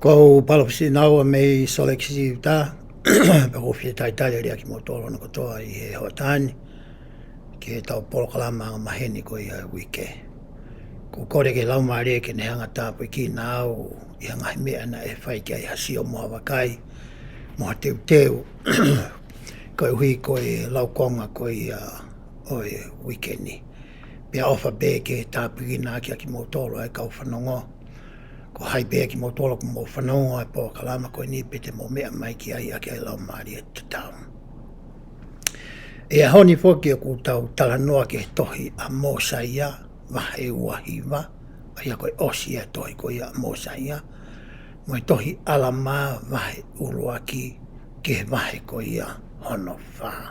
Ko palopsi naua mei soleksi ta perufi tai talia ki motolo no kotoa I he hotani ke tau polkalama ma heni ko ia wike ko kore ke lau mare ke ne hanga tapu ki nau I hanga me ana e fai ke ai hasio mo wakai mo teu teu ko hui ko lau konga ko ia o wike ni pia ofa be ke tapu ki na ki motolo ai kau whanongo ko hai be ki motolo ko mo whanongo ai po kalama ko ni pete mo mea mai ki ai ake ai lau mare e tatau. E honi foki o kutau tala noa ke tohi a mosaia wahe wahiwa ai koe osi e tohi ko ia mosaia mo tohi alama wahe uruaki ke wahe ko ia hono wha.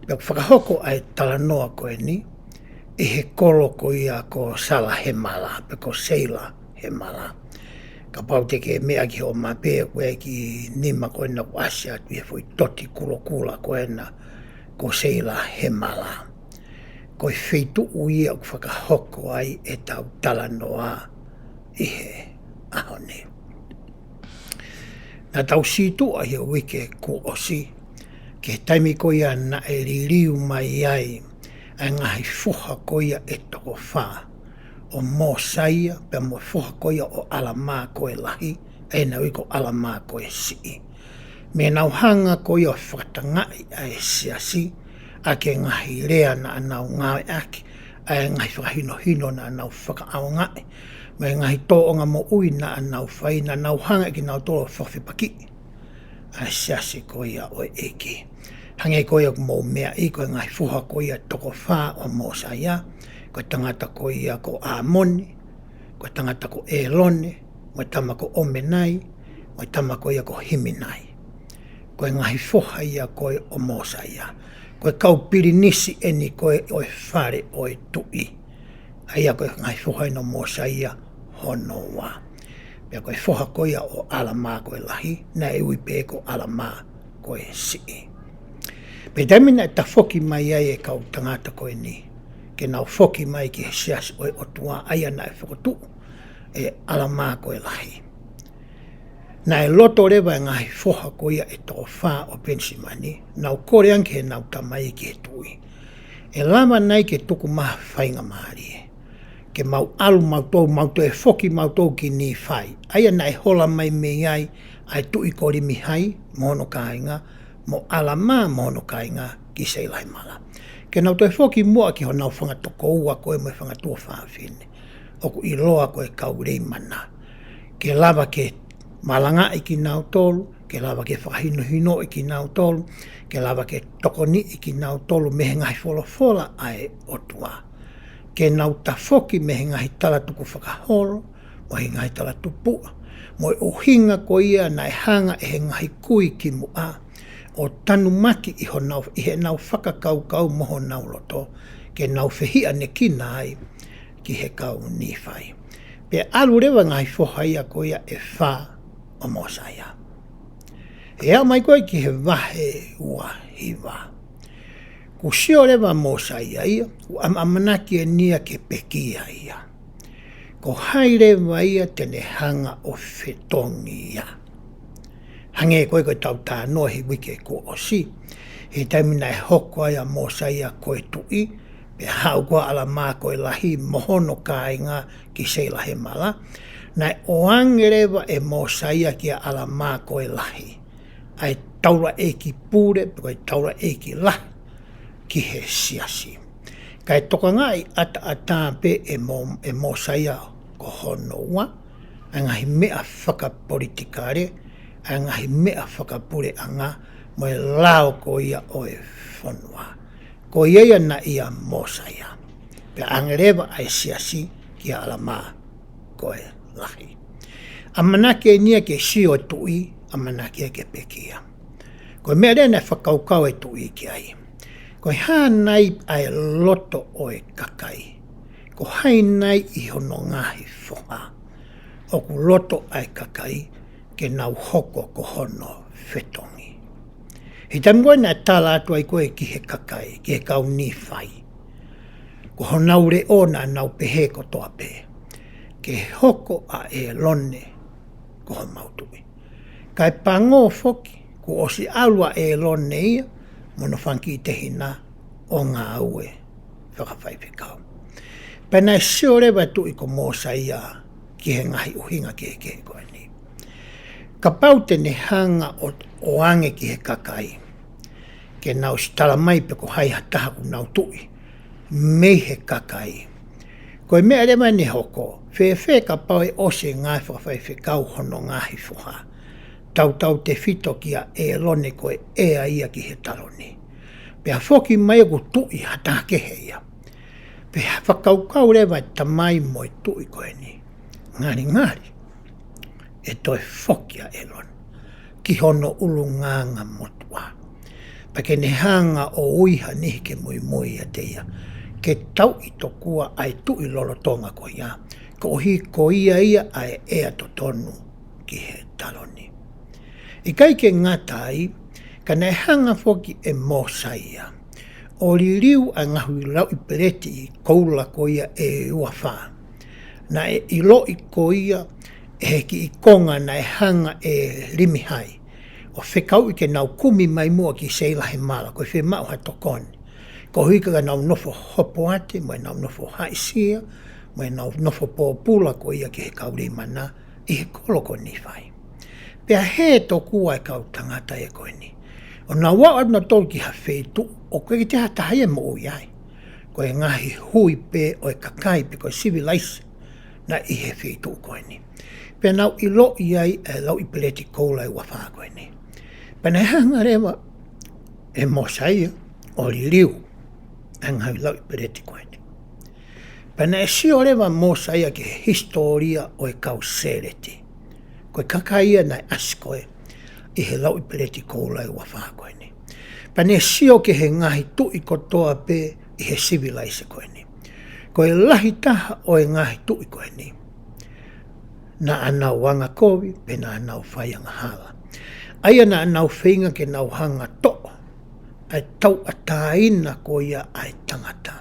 Pea whakahoko ai tala noa koe ni e he kolo ko ia ko sala he mala pe ko seila he mala. Ka pau te ke mea ki ho mapea koe ki nima koe na wasia tu e fui toti kulo kula koe na ko seila he mala. Koe feitu uia o whakahoko ai e tau tala noa I he ahone. Na tau situ ai o wike ku osi ke taimi ko ia na e liliu mai ai ai ngahi fuha ko ia e toko wha o mosaia pe mo fuha ko ia o alama ko e lahi e na wiko alama ko e sii. Me nau hanga ko ia whatangai ai siasi a ke ngahi rea na anau ngawe aki ai ngahi whakahino hino na anau whakaao ngai me ngahi toonga mo ui na anau whai na nau hanga ki nau tolo whawhipaki ai siasi ko ia o eki. Hange ko ia mo mea I ko ngahi fuha ko ia toko wha o mosaia ko tangata ko ia ko Amoni, ko tangata ko Elone, mo tama ko Omenai, mo tama ko ia ko Himinai. Ko ngahi fuha ia ko o mosaia. Ko kau pirinisi eni ko o whare o tui. Aia ko ngahi fuha ino mosaia honoa. Pea ko fuha ko ia o alama ko lahi, na e uipe ko alama ko sii. Pe tamina e ta foki mai ai e kau tangata ko ni. Ke nau foki mai ki he sias o tua aia na e whakotu e alama ko lahi. Na e loto rewa e ngahi foha ko ia e toko wha o pensimani, nau kore anke nau tamai ki he tui. E lama nei ke tuku maha whainga maari e. Ke mau alu mau to e foki mau to ki ni whai. Aia na e hola mai me ai, ai tui kori mi hai, mono kainga, mo alama mono kainga ki seilai mala. Ke nau toi foki mua ki ho nau whanga toko ua koe mo whanga tua whaafine. Oku I loa koe kaurei mana. Ke lava ke malanga I ki nau tolu, ke lava ke whakahino hino I ki nau tolu, ke lava ke tokoni I ki nau tolu mehe ngahi whola ai otua. Ke nau ta foki mehe ngahi tala tuku whakaholo, mo he ngahi tala tupua. Mo uhinga ko ia na e hanga e he ngahi kui ki mua. O tanu maki I he nau whakakau moho nau loto, ke nau whihia ne kina ai ki he kau ni whai. Pe alu rewa ngai whohaia ko ia e wha o mosaia. E au mai koe ki he wahe ua hiwa. Ku sio rewa mosaia ia, ku amanaki e nia ke pekia ia. Ko hai rewa ia tene hanga o whetongi ia. Hange koe koe tau tā noa he wike ko osi. He taimina e hoko ai a mosaia koe tui. Pe hau koa ala mā koe lahi mohono kāinga ki seila he mala. Nai oangerewa e mosaia ki a ala mā koe lahi. Ai taura e ki pūre, koe taura e ki lahi ki he siasi. Kai toka ngai ata pe e mosaia ko honoa. Angahi mea whakapolitikare. Angahi mea whakapure anga mo e lao ko ia o e whanua. Ko ia na ia mosaia. Pe angerewa ai siasi ki a alama ko e lahi. Amanake nia ke sio tui, amanake ke pekia. Ko mea rena whakaukau e tui ki ai. Ko hānai ai loto o e kakai. Ko hainai I hono ngahi whoha. O ku loto ai kakai. Ke nau hoko ko hono whetongi. He tamu na tala atu ai koe ki he kakai, ki he kau ni whai. Ko honau re o na nau pehe ko toa pe. Ke hoko a e lone ko mautui. Kai pango foki, ku osi alua e lone ia, mono whanki te hina o ngā ue whakawhaipikau. Pena sio rewa tui ko mōsa ia ki he ngahi uhinga ke koe ni. Ka pau tene hanga o ange ki he kakai. Ke nau stala mai pe ko hai hataha ku nau tui. Mei he kakai. Koe mea rewa ne hoko, whewhe ka pau e ose ngai whakawhaipikau hono ngahi fuha. Tau te whito kia e lone koe ea ia ki he taloni. Pea whoki mai ku tui hataha kehe ia. Pea whakaukau rewa ta mai moi tui koe ni. Ngari. E toi whokia e lone. Ki hono ulu nganga motua. Pake ne hanga o uiha nihi ke mui a teia. Ke tau i tokua ai tui lolo tonga ko ia. Ko hi ko ia ai ea to tonu ki he taloni. I kai ke ngatai, ka ne hanga whoki e mōsaia. O li riu a ngahui lau i pereti i koula ko ia e uawha. Na e ilo i ko ia e ki i konga na e hanga e limi hai. O whekau i ke nau kumi mai mua ki seila he mala, ko whi mau ha tokoni. Ko huika ka nau nofo hopo ate, mai nau nofo haisia, mai nau nofo pōpula ko ia ki he kauri mana, i he koloko ni whai. Pea he tokua e kau tangata e koe ni. O nā wā na tolu ki ha whetu, o koe ki te hata hae mo ui ai. Ko e ngahi hui pe o e kakai pe koe civilise na i he whetu koe ni. Pea nau i lo i ai e lau i peleti koula e wawha koe ni. Pea nei hanga rewa e mōsaia o li liu e ngahi lau i peleti koe ni. Pea nei sio rewa mōsaia ki historia o e kau sereti. Koe kakaia nei askoe i he lau i peleti koula e wawha koe ni. Pea nei sio ke he ngahi tu i kotoa pe i he civilise koe ni. Koe lahi taha o e ngahi tu i koe ni. Na anau wanga kovi, pe na anau whaianga hala. Aia na anau whinga ke nau hanga to'o. Ai tau a tāina ko ia ai tangata.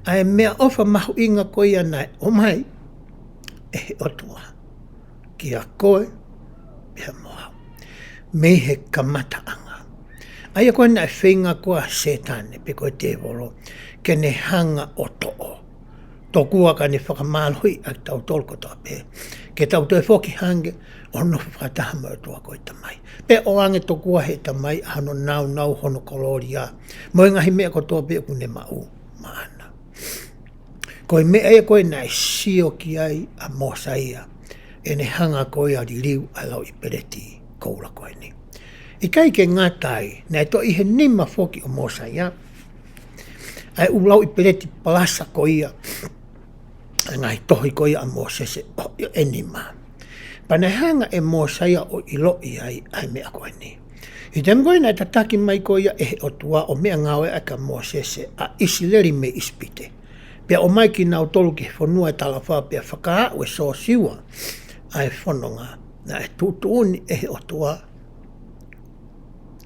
Ai mea ofa mahu inga ko ia nai o mai e he otua. Ki a koe, pia moha. Mei he kamata anga. Aia koe nai whinga koa setane, pe koe te volo, ke ne hanga o to'o. Tokua ka ne whakamālhui a tau tolko toa pe. Ke tau toi whoki hange, o no whakataha mo toa koe tamai. Pe o ange tokua he tamai, hano nau hono koloria. Mo ngahi mea ko toa pe ku ne mau maana. Koe mea e koe nai sio ki ai a mōsaia. E ne hanga koe a di liu a lau i pereti koula koe ni. I kai ke ngatai, nei to i he nima whoki o mōsaia. Ai u lau i pereti palasa ko ia. Ngai tohi ko ia a Mosese o enima. Pana hanga e Mosaia o ilo i ai mea koe ni. I te mgoe nai tataki mai ko ia e o tua o mea ngawe a ka Mosese a isileri me ispite. Pea o mai ki nau tolu ki whanua e talawha pea whakaa ue so siwa ai whanonga na e tutuuni e o tua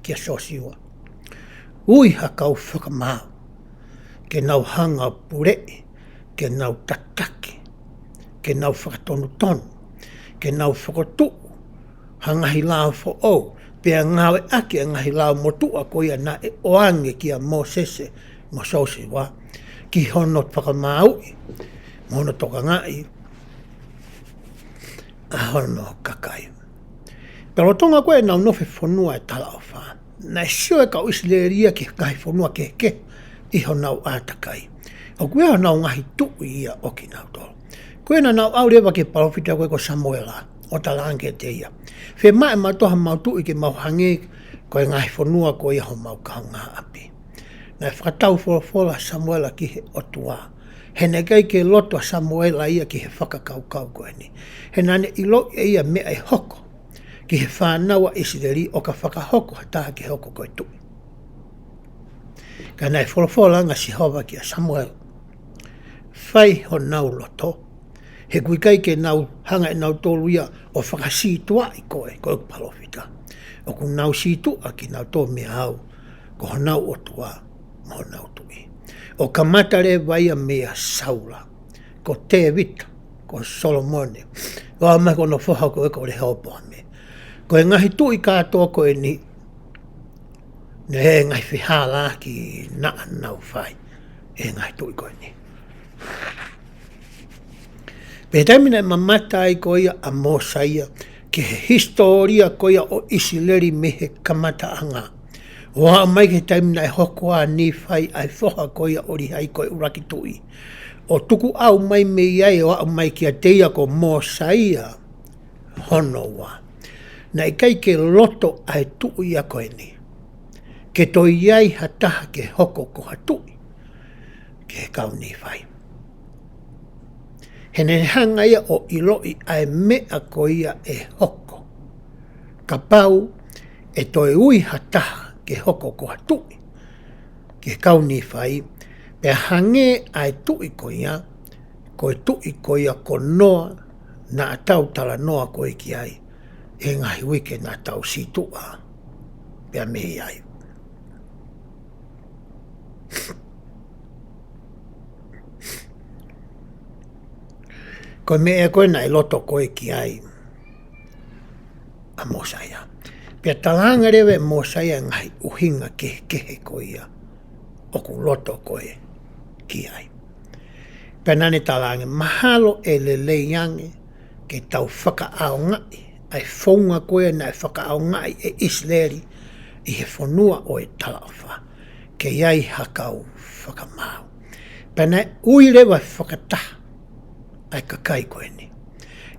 ki a so siwa. Ui hakau whakamau ke nau hanga purei, ke nau tataki, ke nau whakatonu tonu, ke nau whakotu, hangahi lao fo au, pea ngawe ake a ngahi lao motua ko ia na e oange ki a Mosese, Mosose wa, ki hono whakamaui, mono toka ngai, a hono kakai. Pero tonga koe nau nofe whanua e tala o wha, na sio e ka usileria ki kai whanua ke, iho nau ātakai. O kueha nau ngahi tui ia o ki nau tolo. Kuena nau au rewa ke palofita koe ko Samuela, o talange te ia. Whe mai matoha mau tui ke mau hange, koe ngahi whanua ko ia ho mau kaunga api. Nai whakatau whola Samuela ki he otua. He negai ke loto a Samuela ia ki he whakakaukau koe ni. He nane ilo ia mea e hoko, ki he whānawa Israeli o ka whakahoko hataha ki hoko koe tui. Ka nai wholofola nga si hova ki a Samuel. Whai ho nau loto. He kuikai ke nau hanga e nau tolu ia o whakasitua i koe palofita. O ku nau situa ki nau tō mea au, ko ho nau o tua, mo nau tui. O ka matare vai a mea saula, ko te vita, ko Solomone. Wa mai ko no foha ko le hopo me. Ko ngahi tui katoa ko ni ne he ngai whihala ki na nau whai. E ngai tui ko ni. Pe taimina mamata ai ko ia a Mosaia ke historia ko ia o Isileri mehe kamata anga. Wa mai ke taimina e hokoa ni whai ai whoha ko ia ori hai ko uraki tui. O tuku au mai me iai o au mai kia teia ko Mosaia honoa. Na ikai ke loto ai tui a koe ni. Ke toi iai hataha ke hoko ko hatui. Ke kau ni whai. Hene hanga ia o iloi ai mea ko ia e hoko. Ka pau e toi ui hataha ke hoko ko hatui. Ke kau ni whai. Pe hange ai tui ko ia. Ko tui ko ia ko noa na atau tala noa ko ki ai. E ngai wike na tau situa. Pe me ai. Ko me e koe nai loto koe ki ai a Mosaia. Pea talanga rewe Mosaia ngai uhinga kehe ko ia. Oku loto koe ki ai. Pea nane talanga mahalo e le yange ke tau whakaao ngai. Ai whaunga koe nai whakaao ngai e Isleri i he whanua o e talawha. Ke iai hakau whakamau. Pea nai ui rewa whakataha. Ai kakai koe ni.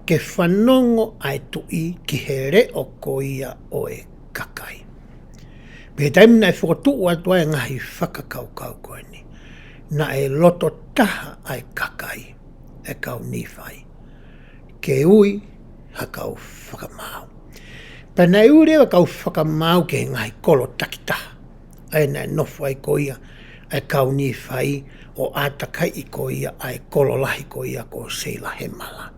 Ke whanongo ai tui ki he reo ko ia o e kakai. Pe taimina e whakatu atua e ngahi whakakau koe ni. Na e loto taha ai kakai e kau ni whai. Ke ui hakau whakamau. Pe na ui rewa kau whakamau ke ngahi kolo takitaha. Ai na nofu ai ko ia ai kau ni whai. O atakai i ko ia ai kololahi ko ia ko Seila Hemala.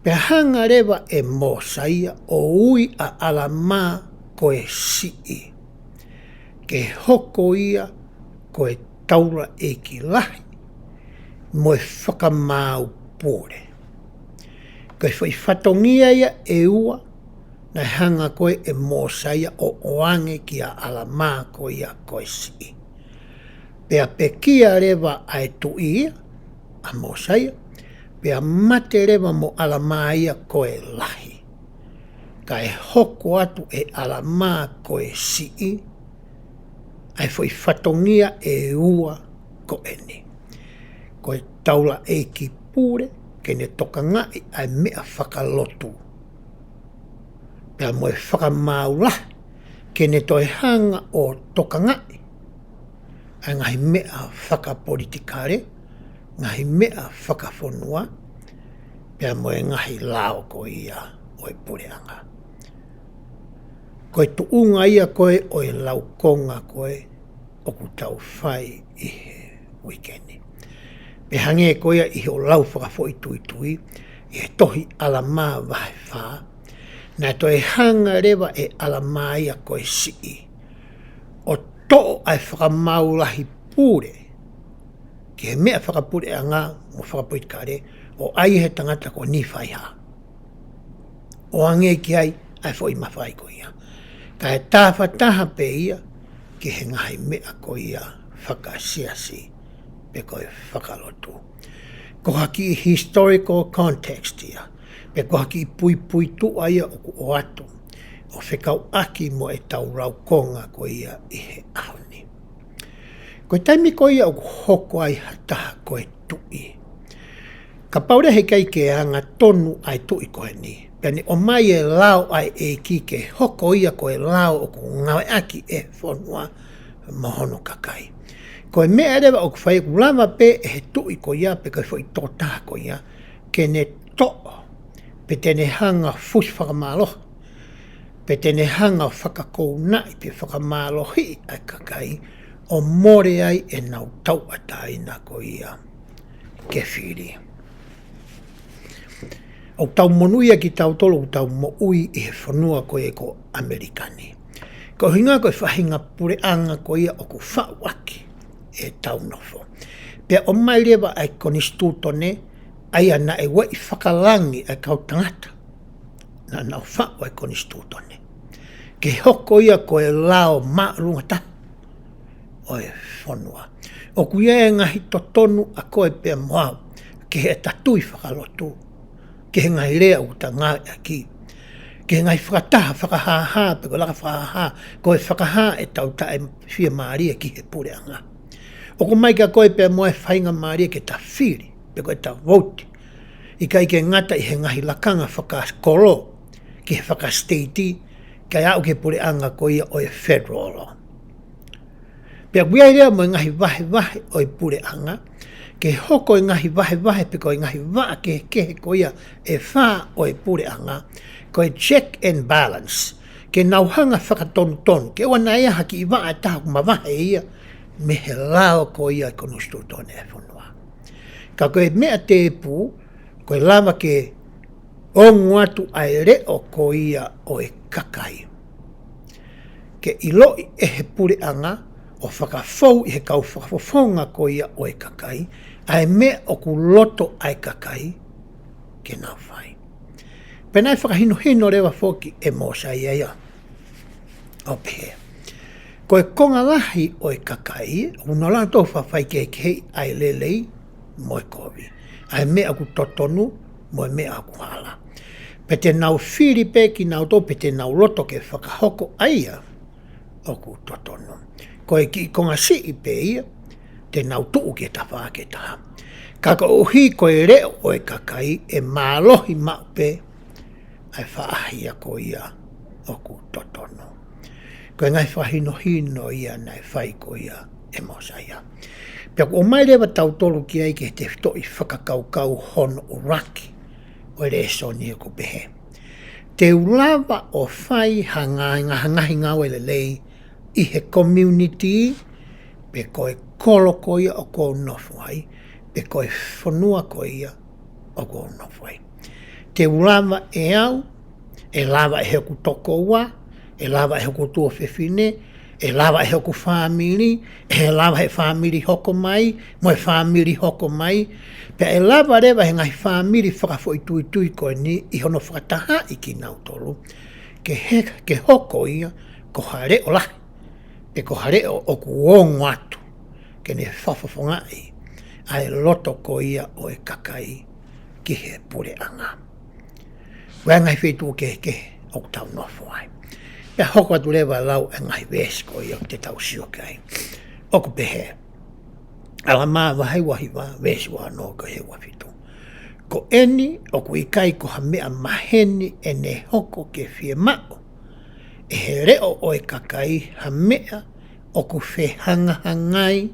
Pe hanga rewa e Mosaia o ui a alama ko e sii. Ke hoko ia ko e taura e ki lahi. Mo e whakamau pōre. Ko e whai whatongia ia e ua na hanga ko e Mosaia o oange ki a alama ko ia ko e sii. Pea pekia rewa ai tui a Mosaia, pea mate rewa mo alama ia koe lahi. Ka e hoko atu e alama koe sii, ai foi whatongia e ua koe ni. Koe taula e ki pure, ke ne toka ngai ai mea whakalotu. Pea moe whakamau lahi, ke ne toi hanga o toka ngai. Ai ngahi mea whakapolitikare, ngahi mea whakawhonua, pea moe ngahi lao ko ia o e pureanga. Koe tuunga ia koe o e laukonga koe o ku tau whai i he wikendi. Pe hange koe ia i he o lau whakafoi tui, i he tohi alama wahe wha, na toi hanga rewa e alama ia koe sii. O to'o ai whakamaulahi pure, ki he mea whakapure anga mo whakapoitikare, o ai he tangata ko ni whaiha. O ange ki ai whoi mawhai ko ia. Ka he tāwhataha pe ia, ki he ngahi mea ko ia whakasiasi, pe koe whakalotu. Ko haki historical context ia, pe ko haki pui tua ia o atu. O whekau aki mo e tau raukonga ko ia i he ahoni. Ko taimi ko ia o hoko ai hataha ko e tui. Ka paure he kai ke anga tonu ai tui ko he ni. Peni o mai e lao ai e ki ke hoko ia ko e lao o ko ngawe aki e whonua mohono kakai. Ko e mea rewa o kwhai kulama pe he tui ko ia pe kai whoi tōtaha ko ia ke ne to'o pe tene hanga fusi whakamaloha. Pe tene hanga whakakou nai pe whakamalohi ai kakai o more ai e nau tau atai na ko ia ke whiri. O tau monuia ki tau tolo tau mo ui i he whanua ko e ko Amerikani. Ko hinga ko e whahinga pure anga ko ia o ko whawaki e tau nofo. Pea o mai rewa ai koni stūtone Aia na e wai whakalangi e kau tangata. Na nau whao e koni stūtone. Ke hoko ia ko e lao maa runga ta. O e whanua. O kuia e ngahi totonu a koe pia moau. Ke he tatui whakalotu. Ke he ngai rea uta ngai a ki. Ke he ngai whakataha whakahaha. Peko laka whakahaha. Ko e whakaha e tau ta e whia maaria ki he pure anga. O ko mai ka koe pia moe whainga maaria ke ta whiri. Peko e ta voti. I kai ke ngata i he ngahi lakanga whakakoro. Ki he whakastati. Kai au ke pure anga ko ia o e federal law. Pea kuia rea mo ngahi vahe o e pure anga. Ke hoko i ngahi vahe peko i ngahi vaa ke ko ia e wha o e pure anga. Ko e check and balance. Ke nauhanga whakatonu. Ke wana ea haki i vaa taha kuma vahe ia. Me he lao ko ia kono stūtone e whanua. Ka koe mea te pu. Ko e lava ke ongu atu ai reo ko ia o e kakai. Ke iloi e he pure anga o whakafou i he kau whakafofonga ko ia o e kakai. Ai mea o ku loto ai kakai ke nau whai. Penai whakahino rewa whoki e mosa ia. O pehe. Ko e konga lahi o e kakai, unola tō whawhai ke hei ai lelei mo e kovi. Ai mea ku totonu, mo e mea ku hala. Pe te nau whiri pe ki nau tō, pe te nau loto ke whakahoko aia o ku totonu. Ko e ki konga si i pe ia, te nau tuu ke ta whaa ke taha. Kaka uhi ko e reo o e kakai, e mālohi mau pe, ai whaahia ko ia o ku totonu. Ko e ngai whahino ia nei whai ko ia e mosa ia. Pea ko o mai rewa tau tolu ki ai ke te whito i whakakaukau hono o raki o e reso ni ko pehe. Te ulawa o whai hangahi ngau ele lei i he community pe ko e kolo ko ia o ko nofu ai, pe ko e whanua ko ia o ko nofu ai. Te ulawa e au, e lava e heku toko ua, e lava e heku tua whewhine, e lava e heku whamiri, e lava he whamiri hoko mai, mo e whamiri hoko mai, pe e lava rewa he ngai whamiri whakafo i tui koe ni, i hono whakataha i ki nau tolu, ke hoko ia, ko hare o lahi, pe ko hare o ku ongo atu, ke ne whafafongai, ai loto ko ia o e kakai, ki he pure anga. Wea ngai whetu ke o tau nofu ai. Pea hoko atu lewa lau e ngai wesi ko ia o te tau sioke ai. Oku pehe. Ala maa wahai wahi wa wesi wa no ko he wafitu. Ko eni oku ikai ko ha mea maheni e ne hoko ke fie mao. E he reo o e kakai ha mea oku whe hangahangai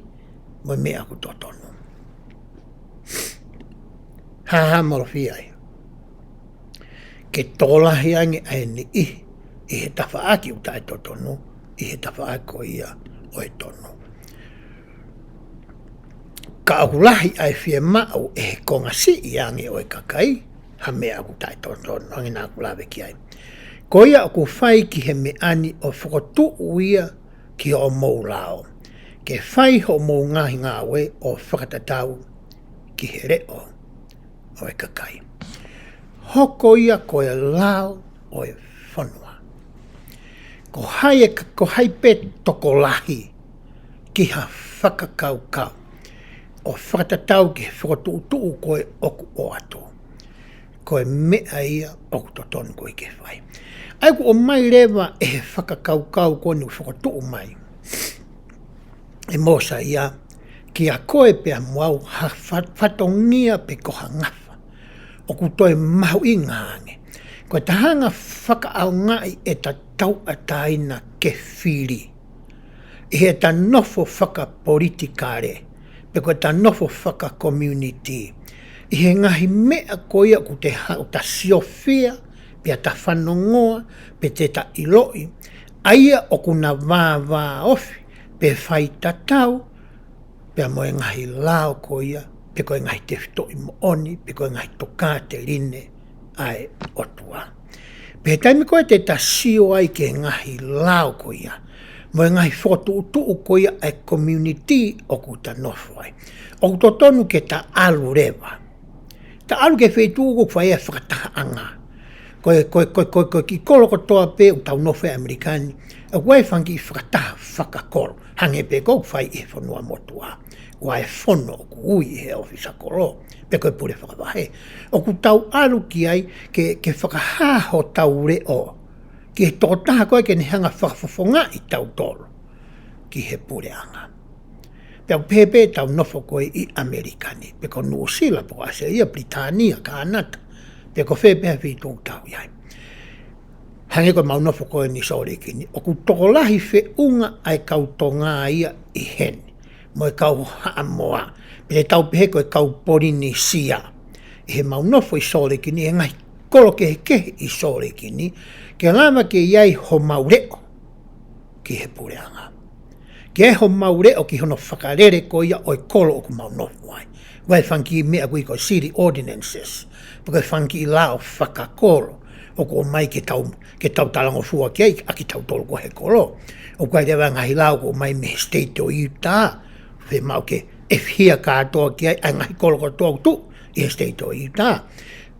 mo mea ku totonu. Ha morofi ai. Ke tōlahi ange ai ni i he tawhaaki uta e totonu, i he tawhaaki ko ia o e tonu. Ka ahulahi ai whie mau e he konga si i ange o e kakai, ha mea uta e totonu, ange nā kulawe ki ai. Ko ia aku whai ki he me ani o whakotu uia ki o mou lao. Ke whai ho mou ngahi ngā we o whakatatau ki he reo o e kakai. Hoko ia ko e lao o e whanua. Ko hai pe toko lahi ki ha whakakaukau. O whakatatau ki he whakatuutuu ko e oku o atu. Ko e mea ia oku totonu ko i ke whai. Ai ko o mai rewa e he whakakaukau ko ni whakatuu mai. E mosa ia ki a koe pe a muau ha whatongia pe ko ha ngafa. O ku toi mahu i ngānge. Ko tahanga whakaau ngai e ta tau ataina ke whiri. I he ta nofo whakapolitikare, pe ko ta nofo whakakommunity. I he ngahi mea koia ku te ta siofia, pe ta whanongoa, pe te ta iloi. Aia o kuna vā ofi, pe whai tatau, pe mo e ngahi lao koia, pe koe ngai te whito i mooni, pe koe ngai toka te line ai otua. Pe taimi koe te ta sio ai ke ngahi lao koia, mo e ngai whotu utu koia ai community o ku ta nofu ai. O ku totonu ke ta alu rewa. Ta alu ke whai tūku whai e whakataha anga. Koe ki koloko toa pe u tau nofe Amerikani. A wai whangi whakataha whakakoro. Hange pe kou whai e whanua motua. Wai whono o ku ui he ofisa koro. Pe koe pure whakawahe. O ku tau alu ki ai ke whakahaho tau reo. Ki he tokotaha koe ke ne hanga whakafofonga i tau tolo. Ki he pure anga. Pea pepe tau nofo koe i Amerikani. Pe ko New Zealand po ase ia Britania ka anata. Pe ko whepea whitu tau iai. Hange koe mau nofo koe ni Sorikini. O ku tokolahi whe unga ai kau tonga ia i hen. Mo e kau haamoa. Pe tau pehe koe kau pori ni sia. I he mau nofo i Sorikini e ngai kolo kehe i Sorikini. Ke lama ke iai ho maureo. Ki he pure anga. Ke ho maureo ki hono whakarere ko ia oi kolo o ku mau nofo ai. Wai whanki mea kui ko city ordinances. Porque whanki i lao whakakolo. O ko mai ke tau talango fua ki ai, a ki tau tolo ko he kolo. O kai rewa ngahi lao ko mai me state o Utah. Whe mau ke hia kātoa ki ai, a ngahi kolo ko tō tu i he state o Utah.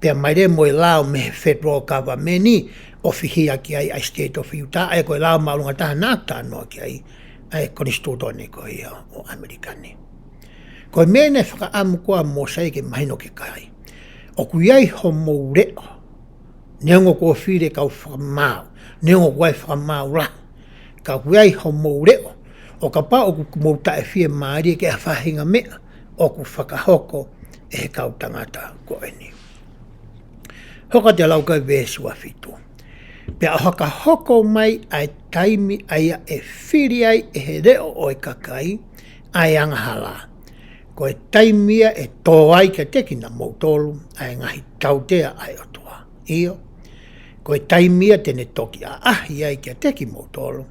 Pea mai re mo i lao me federal government o hia ki ai, a state of Utah. Ai ko i lao maulunga taha nākta noa ki ai. Ai konistutoni ko ia o Amerikani. Ko i mene whakaamu koa mō saike mahino ke kai. O ku iai ho mou reo. Neongo ko whire kau whakamau. Neongo ko ai whakamau la. Ka ku iai ho mou reo. O ka pā o ku mou tae whie maari ke a whahinga mea. O ku whakahoko e he kau tangata ko eni. Hoka te lau kai vēsua whitu. Pea o haka hoko mai ai taimi aia e whiri ai e he reo o e kakai ai angahala. Ko e taimia e tō ai ka tekina mautolu ai ngahi tautea ai otua. Io. Ko e taimia tene toki a ahi ai ka teki mautolu.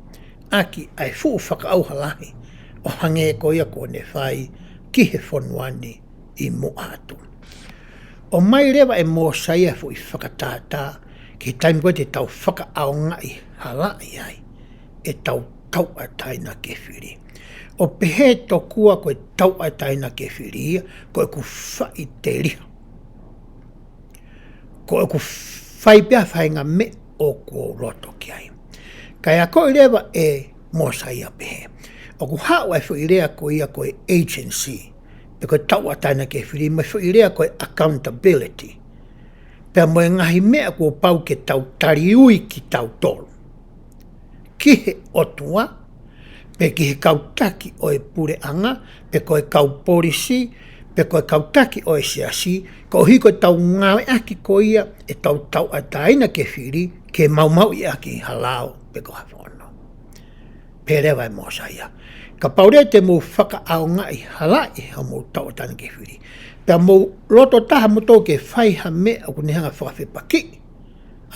Aki ai fuu whakaauhalahi o hange ko ia ko ne whai ki he whonuani i muatu. O mai rewa e mō saia fu i whakatātā ki taimi koe te tau whakaaonga i halai ai e tau ataina ke whiri. O pehe to kua koe tau ataina ke whiri koe ku whai te riha. Koe ku whai pia whainga me o ko roto ki ai. Kai a koe rewa e mō saia pehe. O ku hao ai fu i rea ko ia koe agency. Pe koe tau ataina ke whiri mai fu i rea koe accountability. Pea mo e ngahi mea kua pau ke tau tariui ki tau tolu. Ki he otua, pe ki he kautaki o e pure anga, pe koe kau polisi, pe koe kautaki o e siasi, ko hiko tau ngawe aki ko ia e tau ataina ke whiri, ke mau i aki halao pe ko hawhono. Pe rewa e mosa ia. Ka paure te mou whaka ao ngai halai ha mou tau ataina ke whiri. Pea mou loto taha mo tō ke whaiha mea o kunehanga whakawhepaki.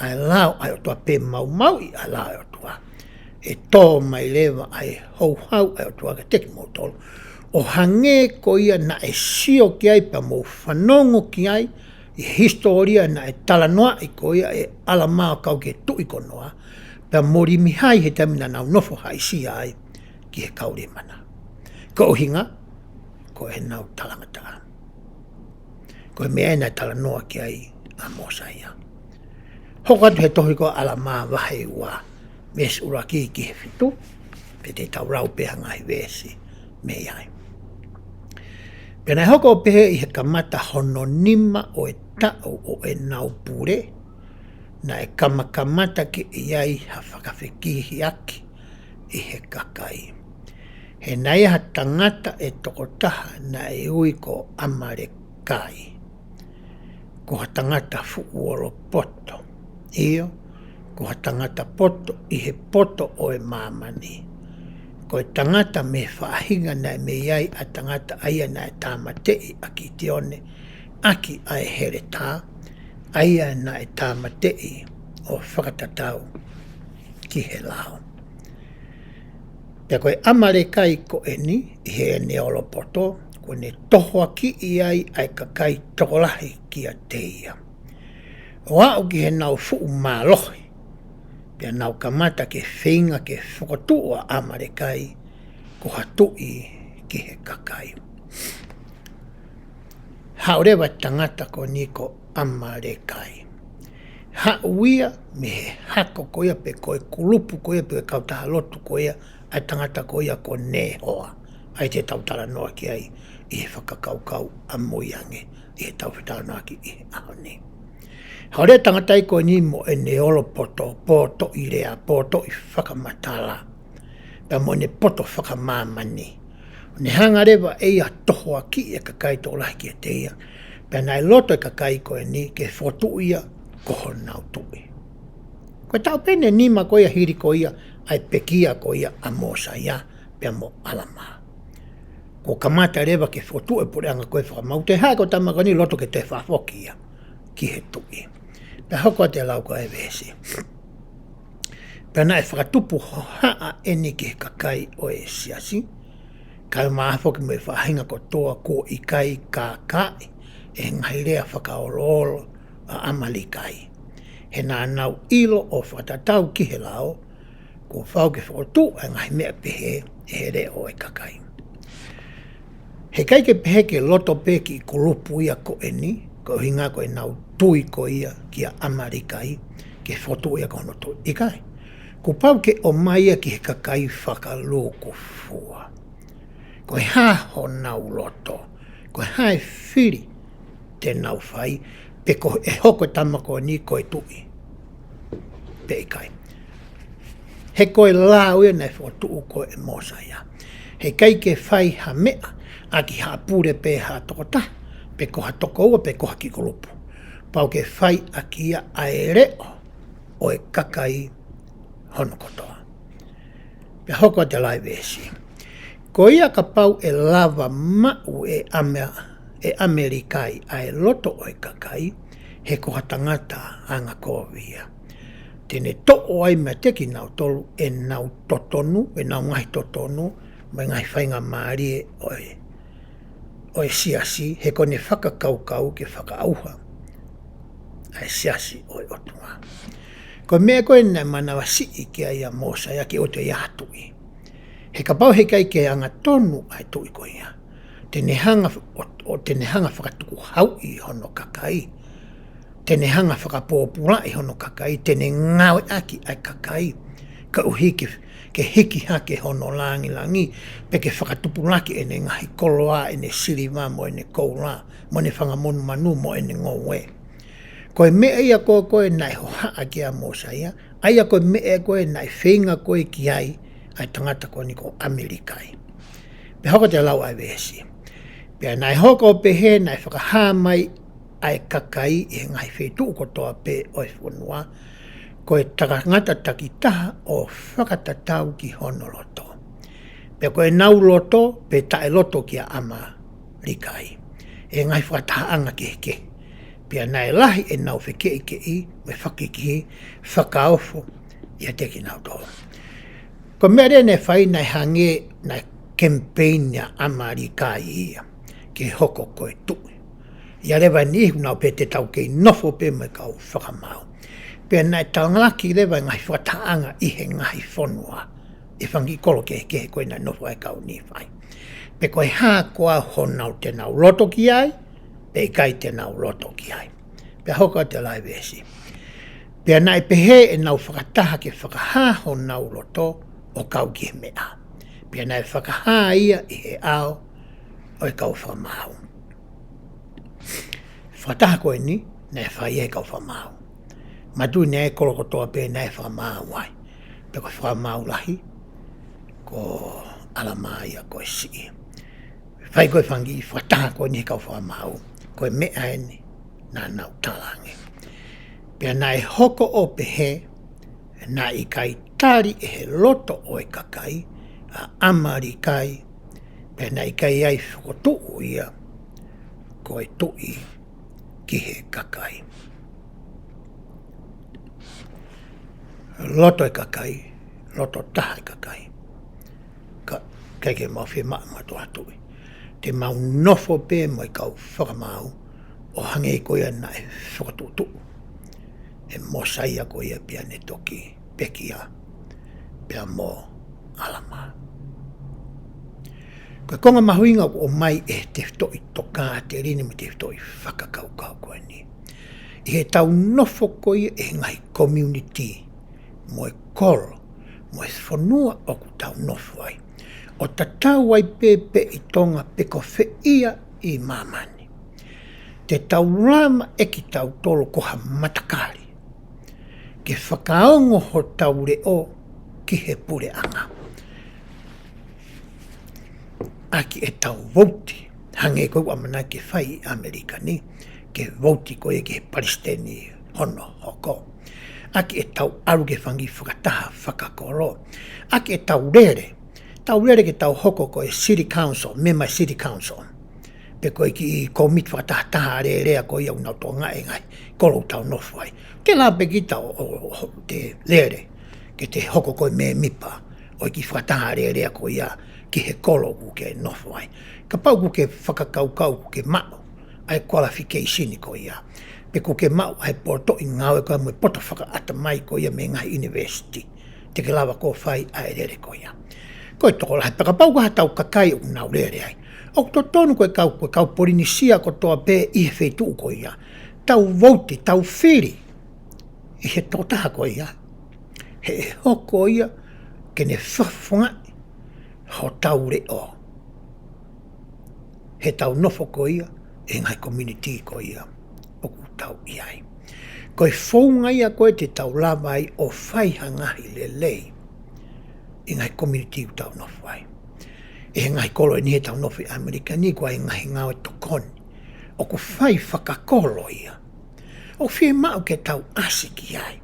Ai lao ai otua pe mau i ai lao ai otua. E tō mai lewa ai hau ai otua ka teki mou tolu. O hange ko ia na e sio ki ai pa mou whanongo ki ai. I historia na e talanoa i ko ia e ala mao kau ke tui konoa. Pea mori mihai he tamina nau nofo hai si ai ki he kaure mana. Ko hinga, ko e nau talangataa. Ko e mea ena tala noa ki ai a mosa ia. Hokatu he tohi ko ala maa wahe ua mes uraki ki he whitu, pe te tau rau peha ngai wesi me iai. Pena hoko pehe i he kamata hono nima o e tau o e nau pure, na e kamata ki iai ha whakawhikihi aki i he kakai. He nai ha tangata e tokotaha na e ui ko amare kai. Ko ha tangata fuuoro poto. Io, ko ha tangata poto i he poto o e mamani. Ko e tangata me whaahinga na me iai a tangata aia na e tāmatei a ki te one. Aki a e here tā, aia na e tāmatei o whakatatau ki he lao. Pea koe amare kai ko eni, i he neolo poto, ko ne tohoa ki iai ai kakai tokolahi ki a teia. O au ki he nau fuu mālohi, pia nau kamata ke whinga ke whakotua amare kai, ko hatui ki he kakai. Haorewa tangata ko niko amarekai. Hauia me he hako koia pe koe kulupu koia pe kautaha lotu koia ai tangata koia ko ne hoa. Ai te tautara noa ki ai i he whakakaukau a moiange i he tautara noa ki i he ahone. Haore tangata i koe ni mo e ne olo poto i rea, poto i whakamatala. Pea mo ne poto whakamamani. Ne hangarewa e a tohoa ki e kakai tō lahi ki e teia. Pea nai loto e kakai koe ni ke fotu ia koho nau tui. Koe tau pene nima koia hiri koia ai pekia koia a mosa ia pea mo alama. Ko kamata rewa ke fotu e pureanga koe whakamau. Te hae ko tamaka ni loto ke te whafoki ia ki he tui. Pea hoko te lau koe vesi. Pea nai whakatupu haa eni ke kakai o e siasi. Kai maafoki me whahinga ko toa ko i kai kākai e ngairea whakaololo a amalikai. He nā nau ilo o whatatau ki he lao, ko whau ke whakotu a ngai mea pehe e he reo e kakai. He kai ke pehe ke loto peki i kulupu ia ko eni, ko hinga ko e nau tui ko ia ki a amalikai, ke whotu ia kono tui i kai. Ko pau ke o maia ki he kakai whakaloko fua. Ko e haho nau loto, ko e hae whiri te nau whai, pe ko e hoko tamako ni koe tui. Pe i kai. He koe lau ia nei whotu koe e mosa ia. He kai ke whai ha mea, a ki ha pure pe ha tokota, pe ko ha toko ua, pe ko ha kikolupu. Pau ke whai a kia ae reo o e kakai hono kotoa. Pe hoko te lai vesi. Ko ia ka pau e lava mau e Amerikai ai loto o e kakai, he koha tangata anga kovia. Tene to'o ai mea teki nau tolu e nau totonu, e nau ngai totonu, mai ngai whainga maarie o e siasi, he kone whakakaukau ke whakaauha. Ai siasi o e otunga. Ko mea koe nei manawa sii ki ai a mosa ia ki o te iatui. He ka pau he kai ke anga tonu ai tui ko ia. Tene hanga whakatuku hau i hono kakai. Tene hanga whakapōpura i hono kakai. Tene ngawe aki ai kakai. Ka uhiki ke hiki hake hono langi. Pe ke whakatupulaki ene ngahi koloa ene siriwa mo ene koura. Mo ne whangamonu manu mo ene ngowe. Koe mea ia koe nai ho haa ki a mosa ia. Aia koe mea koe nai whenga koe ki ai. Ai tangata ko ni ko Amerikai. Pe hoko te lau ai vesi. Pea nai hoko pe he, nai whakaha mai ai kakai e ngai whetu kotoa pe oi whanua. Ko e takangata takitaha o whakatatau ki honoloto. Pea ko e nau loto, pe tae loto ki a Amerikai. E ngai whakataha anga ke heke. Pea nai lahi e nau whekei ke i, me whakiki, whakaofo, ia teki nau toa. Ko mea rea ne whai nai hange nai campaign ya Amerikai ia, ke hoko koe tui. Ia rewa ni ihu nau pe te tau kei nofo pe me kau whakamau. Pea nai taungaki rewa ngai whataanga i he ngai whanua. E whangi kolo ke koe nai nofo ai kau ni whai. Pe koe haa koa honau te nau loto ki ai, pe kai te nau loto ki ai. Pea hoka te lai vesi. Pea nai pehe e nau whakataha ke whakaha honau loto, o kau ki he mea. Pia nai whakaha ia i he ao o e kau whamau. Whataha koe ni, nai whai e kau whamau. Matu nei kolokotoa pe nai whamau ai. Pe koe whamau lahi, ko alama ia koe si. Whai koe whangi, whataha koe ni he kau whamau. Koe mea eni, nā nau talangi. Pia nai hoko o pehe, nā i kai tari e he loto o e kakai, a Amerikai, pena i kai ai whakotuu ia, ko e tui ki he kakai. Loto e kakai, loto taha e kakai, kai ke mau whi maa matua tui. Te mau nofo pe mo i kau whakamau, o hange i koia na e whakatutu. E mosaia koia pia ne toki, pekia, pia mo alama. Ka konga mahuinga o mai e te to I toka te rini me te to I whakakaukau koe ni. I he tau nofo koe e ngai community mo e koro, mo e whanua o ku tau nofo ai. O ta tau ai pepe I tonga peko whiia I mamani. Te tau rama e ki tau tolo koha matakari. Ke whakaongo ho tau reo ki he pure anga. Aki e tau vouti, hange koe wamana ke whai Amerika ni, ke vouti koe ke Palestini hono hoko. Aki e tau aru ke whangi whakataha whakakoro. Aki e tau rere ke tau hoko koe City Council, mema City Council. Pe koe ki komit whakataha rea koe au nau tō ngai ngai, kolo tau nofai. Te la pe ki tau te rere, ke te hoko koe me mipa, o ki whakataha rea koe ia, ki he kolo ku ke nofo ai. Ka pau ku ke whakakaukau ku ke mao, ai qualification ko ia. Pe ku ke mao ai porto I ngawe koe mui poto whakaata mai ko ia me ngai university. Te ke lawa ko whai ai rere ko ia. Koe toko lahi, pa ka pau ku hatau kakai u nau rere ai. O to tonu koe kau porinisia ko toa pe I he whetu ko ia. Tau vouti, tau whiri, I he totaha ko ia. He hoko ia, ke ne whafongai, ho tau reo. He tau nofo ko ia, e ngai community ko ia, o ku tau iai. Koe whaunga ia koe te tau lava ai o whaihangahi lelei, e ngai community ku tau nofo ai. E ngai kolo ni he tau nofo I Amerika ni koe ngai ngau e tokoni, o ku whai whakakolo ia. O whie mau ke tau asiki ai.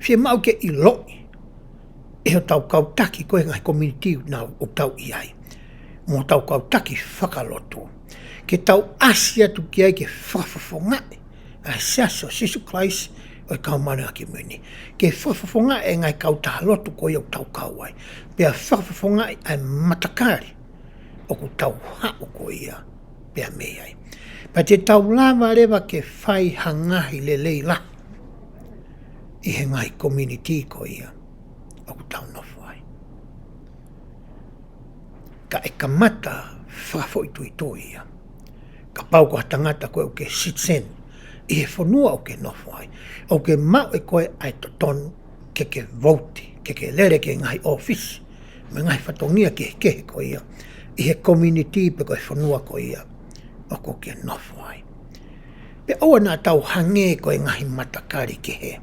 Whie mau ke I loi, e o tau kautaki koe ngai community nau o tau iai. Mo tau kautaki whakalotu. Ke tau asia tu ki ai ke whafafongai. A siaso sisu Christ o kau mana ki muni. Ke whafafongai e ngai kautaha lotu koe o tau kauai. Pea whafafongai ai matakari. O ku tau hao koe ia. Pea mei ai. Pa te tau lava rewa ke whai hangahi le leila. I he ngai community koe ia. O ku tau nofo ai. Ka e kamata whafo I tui ia. Ka pau ko tangata koe o ke sitsen. I he whanua o ke nofo ai. O ke mau e koe ai to tonu ke vouti, ke lere ke ngai office. Me ngai whatongia ke koe ia. I he community pe koe whanua koe ia. O ko ke nofo ai. Pe oa nā tau hange koe ngahi matakari ke he.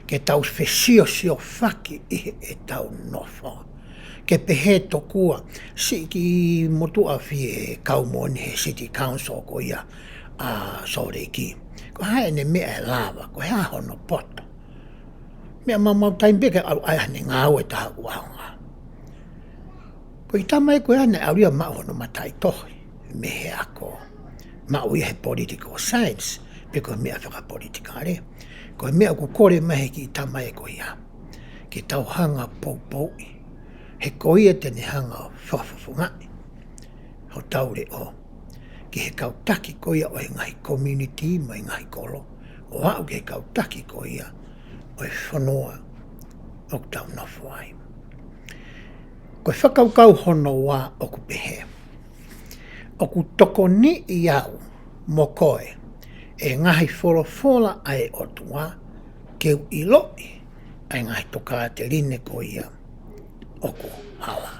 Ke tau whesio whaki I he e tau nofo. Ke pehe tokua, si ki motu a fie kaumoni he City Council ko ia a sore ki. Ko hae ne mea e lava, ko hea hono poto. Mea mamau taimpeke au ai ne ngāu e taha uaunga. Ko I tamai ko ane auria mau hono matai tohi, me he ako. Mau I he political science, pe ko mea whaka politikare. Ko mea ku kore mahe ki I tamai ko ia. Ki tau hanga poupoui. He koia tene hanga whafafungai. Ho tau reo. Ki he kautaki koia o he ngai community mai ngai kolo. O au ke kautaki koia o he whanoa o tau nofo ai. Koe whakaukau hono wā o ku pehe. O ku toko ni I au mo koe e ngahi wholofola ai o tua keu I loi ai ngahi toka te rine koia o ku hawa.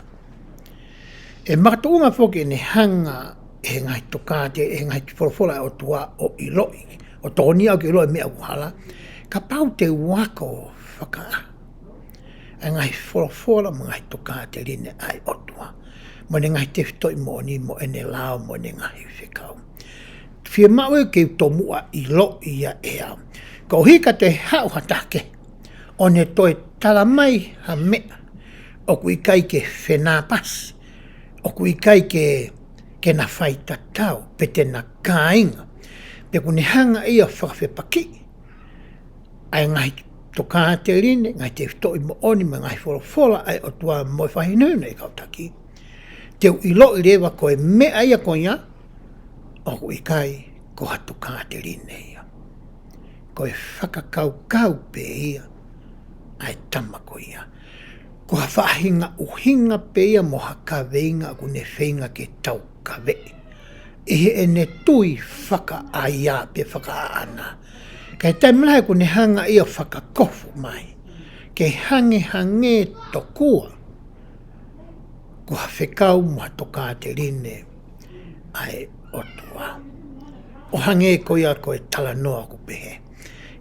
E makatuunga whoke ne hanga e ngai tokate, e ngai wholofola o tua o I loi. O tōni au ke loi mea uhala. Ka pau te wako whaka. E ngai wholofola mo ngai tokate rine ai o tua. Mo ne ngai te whitoi moni mo ene lao mo ne ngai whikau. Whia mau e ke tomua I loi ia ea. Ko hika te hau hatake. O ne toi talamai ha mea. O kui kai ke whenā pasi. O kui kai ke na whai tatau, pe te na kāinga. Pe kune hanga ia whakawhepaki. Ai ngai toka te rine, ngai te whitoi mo oni, ma ngai wholofola ai o tua moi whahinuna I kautaki. Teu I loi rewa koe mea ia koia, o kui kai ko hatoka te rine ia. Koe whakakau pe ia, ai tama ko ia. ko whaahinga uhinga pea mo haka veinga ku ne whenga ke tau ka vei. E ne tui whaka aia pe whaka ana. Kei taimulai ku ne hanga ia whaka kofu mai. Kei hange tokua. Ko hawhekau mo toka te rine ai otua. O hange ko ia ko e tala noa ko pehe.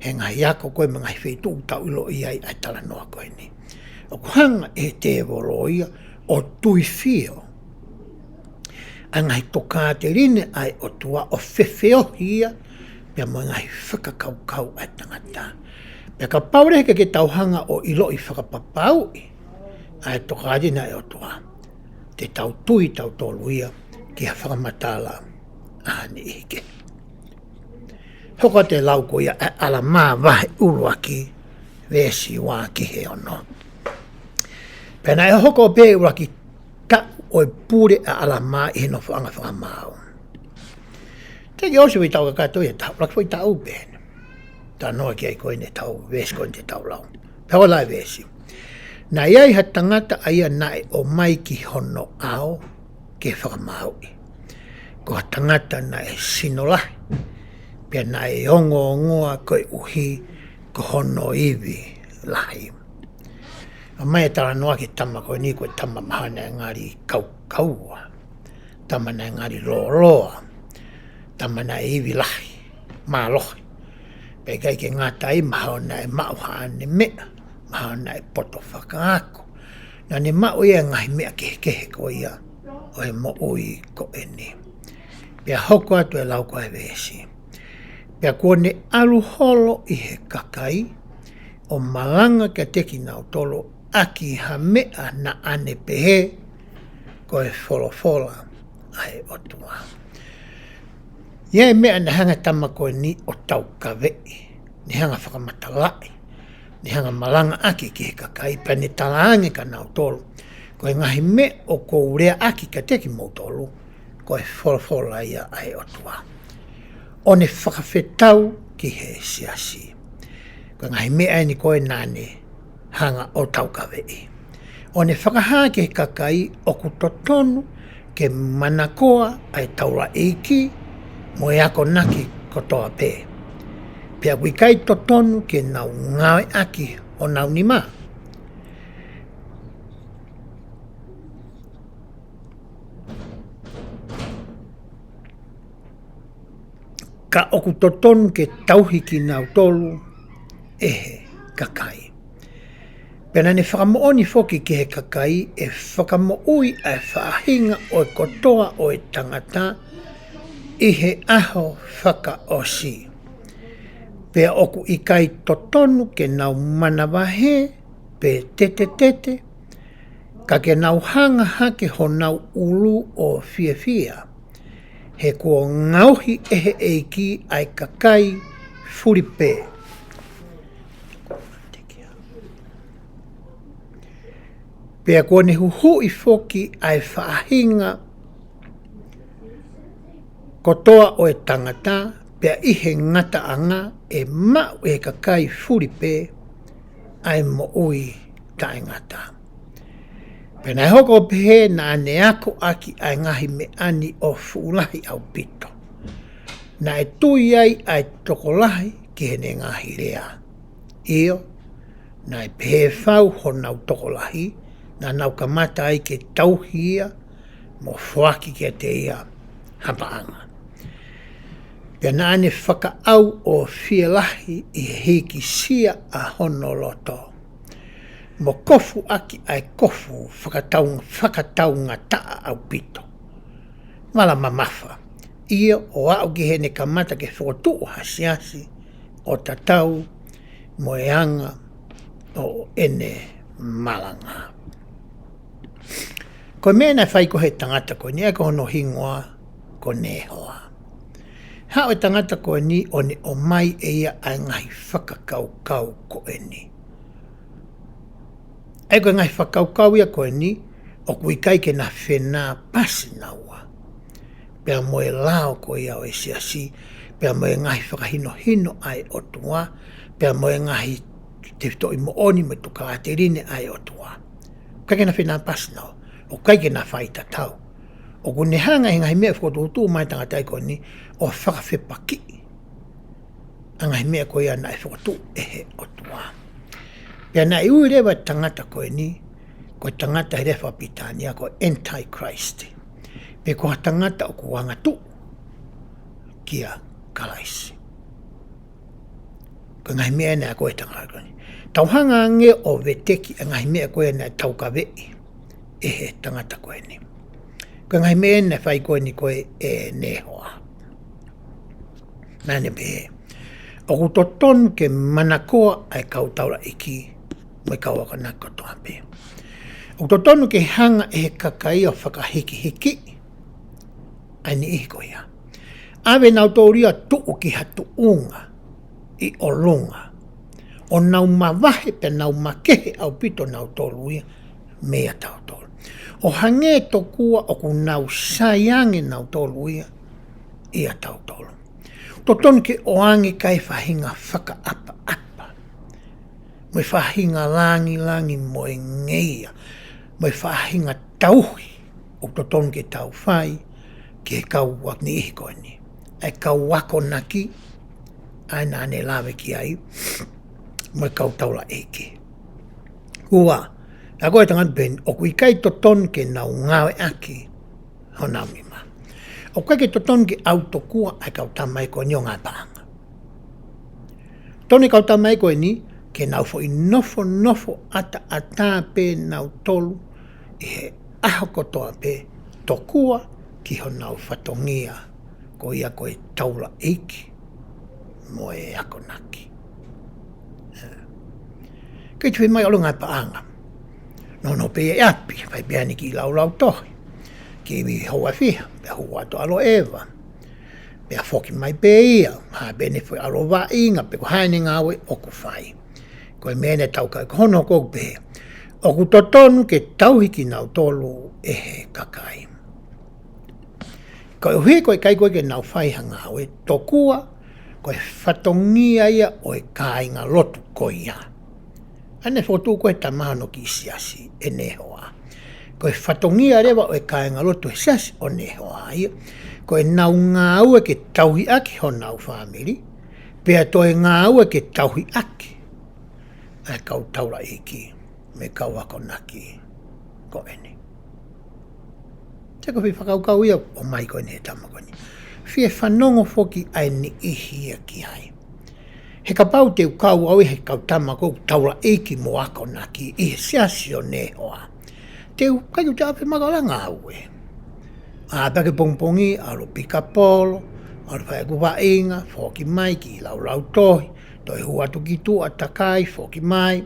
He ngai ako koe mga whitu tau ilo iai ai tala noa koe ni. O hanga e te voro ia o tui fio. A ngai toka te rine ai otua o whewheo hia pia mo ngai whakakaukau ai tangata. Pia ka paureke ke tauhanga o ilo i whakapapau i ai toka rina ai otua. Te tau tui tau tolu ia ki a whakamatala ani ike. Hoko te lau ko ia ala maa vahe uruaki vesi wā ki he ono. Pena e hoko pe uruaki ta oi pure a ala maa i no whanga whakamau. Teki osi wai tau ka kato ia tau, laki wai tau ben. Tā noa ki ai koe ne tau vesi koe te tau lau. Pea lai vesi. Na iai ha tangata aia nae o mai ki hono ao ke whakamau i. Ko ha tangata nae sinolahi. Pia nae ongo ngoa koe uhi ko hono iwi lahi. A mai tala noa ki tama koe ni koe tama mahana e ngari kaua. Tama na e ngari loa. Tama na e iwi lahi. Maa lohi. Pea kai ke ngata i mahana e mauha ne mea. Mahana e poto whakaako. Na ne mau ia ngahi mea kehe ko ia. O e mo ui ko e ni. Pea hoko atu e lau koe vesi. Pea kone alu holo i he kakai, o malanga ke teki nau tolo aki ha mea na ane pehe, ko e wholofola ai otua. Ia e mea na hanga tama koe ni o tau ka vei, ni hanga whakamatalai, ni hanga malanga aki ki he kakai, pea ni talaange ka nau tolo, ko e ngahi mea o ko urea aki ke teki mau tolo, ko e wholofola ia ai otua. O ne whakawhetau ki he siasi. Ko ngai mea ni koe nane hanga o tau ka vei. O ne whakaha ki he kakai o ku totonu ke manakoa ai taura eiki mo e ako naki kotoa pē. Pea kui kai totonu ke nau ngawe aki o nau ni maa. Ka oku totonu ke tauhiki nau tolu ehe kakai. Pena ne whakamooni foki ke he kakai e whakamoui ai whaahinga o e kotoa o e tangata i he aho whakaosi. Pea oku i kai totonu ke nau manawahe pe tete ka ke nau hanga hake ho nau ulu o fia. He kua ngauhi ehe eiki ai kakai furipe. Pea kua ne huhu i foki ai whaahinga kotoa o e tangata, pea ihe ngata anga e mau e kakai furipe ai mo ui tae ngata. Pena e hoko pehe na ane ako aki ai ngahi me ani o fuulahi au pito. Na e tui ai ai tokolahi ki hene ngahi rea. Io, na e pehe whau ho nau tokolahi, na nau kamata ai ke tauhia mo whaki ke te ia hapaanga. Pea na ane whakaau o whialahi i hiki sia a honoloto. Mo kofu aki ai kofu whakataunga taa au pito. Mala mamafa. Ia o au ki hene kamata ke whotu hasiasi o tatau mo e anga o ene malanga. Ko mea na whai ko he tangata ko ni eko hono hingoa ko nehoa. Hao e tangata ko ni o ne o mai e ia ai ngahi whakakaukau ko e ni. E koe ngai whakaukau ia koe ni, o kui kai ke na whenā pasi naua. Pea mo e lao koe ia o e siasi, pea mo e ngai whakahino ai o tua, pea mo e ngai te whito i mooni me tuka aterine ai o tua. kaikena whina pasnao, o kaikena whaita tau. O kune hanga hinga himea whakotūtū mai tangata iko ni, o whakawhepaki. Anga himea koe ana e whakotū ehe o tua. Pea na i ui rewa tangata koe ni, koe tangata he rewa pitania koe Antichrist. Pe koha tangata o kuanga tu, kia kalaisi. Koe ngahi mea nea koe tangata koe ni. Tauhanga nge o veteki, ngahi mea koe nea taukawei, ehe tangata koe ni. Koe ngahi mea nea whai koe ni koe e nehoa. Nane pehe. O kutoton ke manakoa ai kautaura iki, mai kauaka nako toa pe. O kutoton ke hanga e kakai o whakahiki, ai ni ihi koe ia. Awe nau tōria tuu ki hatu unga, i o lunga. O nau mawahe pe nau makehe au pito nau tōruia, mea tau tōru. O hange tokua o ku nau sayange nau tōruia, ia tau tōru. Toton ke oange kai whahinga whaka apa. Moi whahinga langi moe ngeia. Moi whahinga tauhi. O toton ke tau whai, ke kau wak ni ihi koe ni. Ai kau wako naki, ai nane lawe ki ai, moi kau taula eike. Ua, a koe tangan ben, o kui kai toton ke nau ngawe aki, ho nau mima. O kai ke toton ke autokua ai kau tamai koe ni o ngā paanga. Toni kau tamai koe ni, ke nau fo i nofo ata pe nau tolu, i he aho kotoa pe tokua ki ho nau whatongia ko ia koe taula eiki mo e ako naki. Kei tuhi mai alo ngai paanga. No pe e api, vai peani ki lau tohi. Ki vi hoa fiha, pe hua to alo ewa. Pe a foki mai pe ia, ha bene foi alo wa inga, pe ko haine ngawe oku whai. Koe mene tau kai kono kou pe. Oku totonu ke tauhiki nau tolu ehe kakai. Koe hui koe kai koe ke nau whaiha ngawe, tokua, koe whatongia ia o e kāinga lotu koe ia. Ane whotu koe tamano ki siasi e nehoa. Koe whatongia rewa o e kāinga lotu e siasi o nehoa ia. Koe nau ngā ue ke tauhi aki ho nau whamiri, pea toe ngā ue ke tauhi aki. Ai kau taura iki, me kau ako naki ko ene. Te ko whakau ia o mai koe ne tama koe ni. Whie whanongo foki ai ni ihi a ki ai. He ka pau te ukau au he kau tama kou taura iki mo ako naki i he siasi o nehoa. Te ukai te awe magalanga aue. A pake pongpongi, alo pika polo, alo whae kuwa inga, foki mai ki lau tohi, toi hua tuki tua takai, foki mai.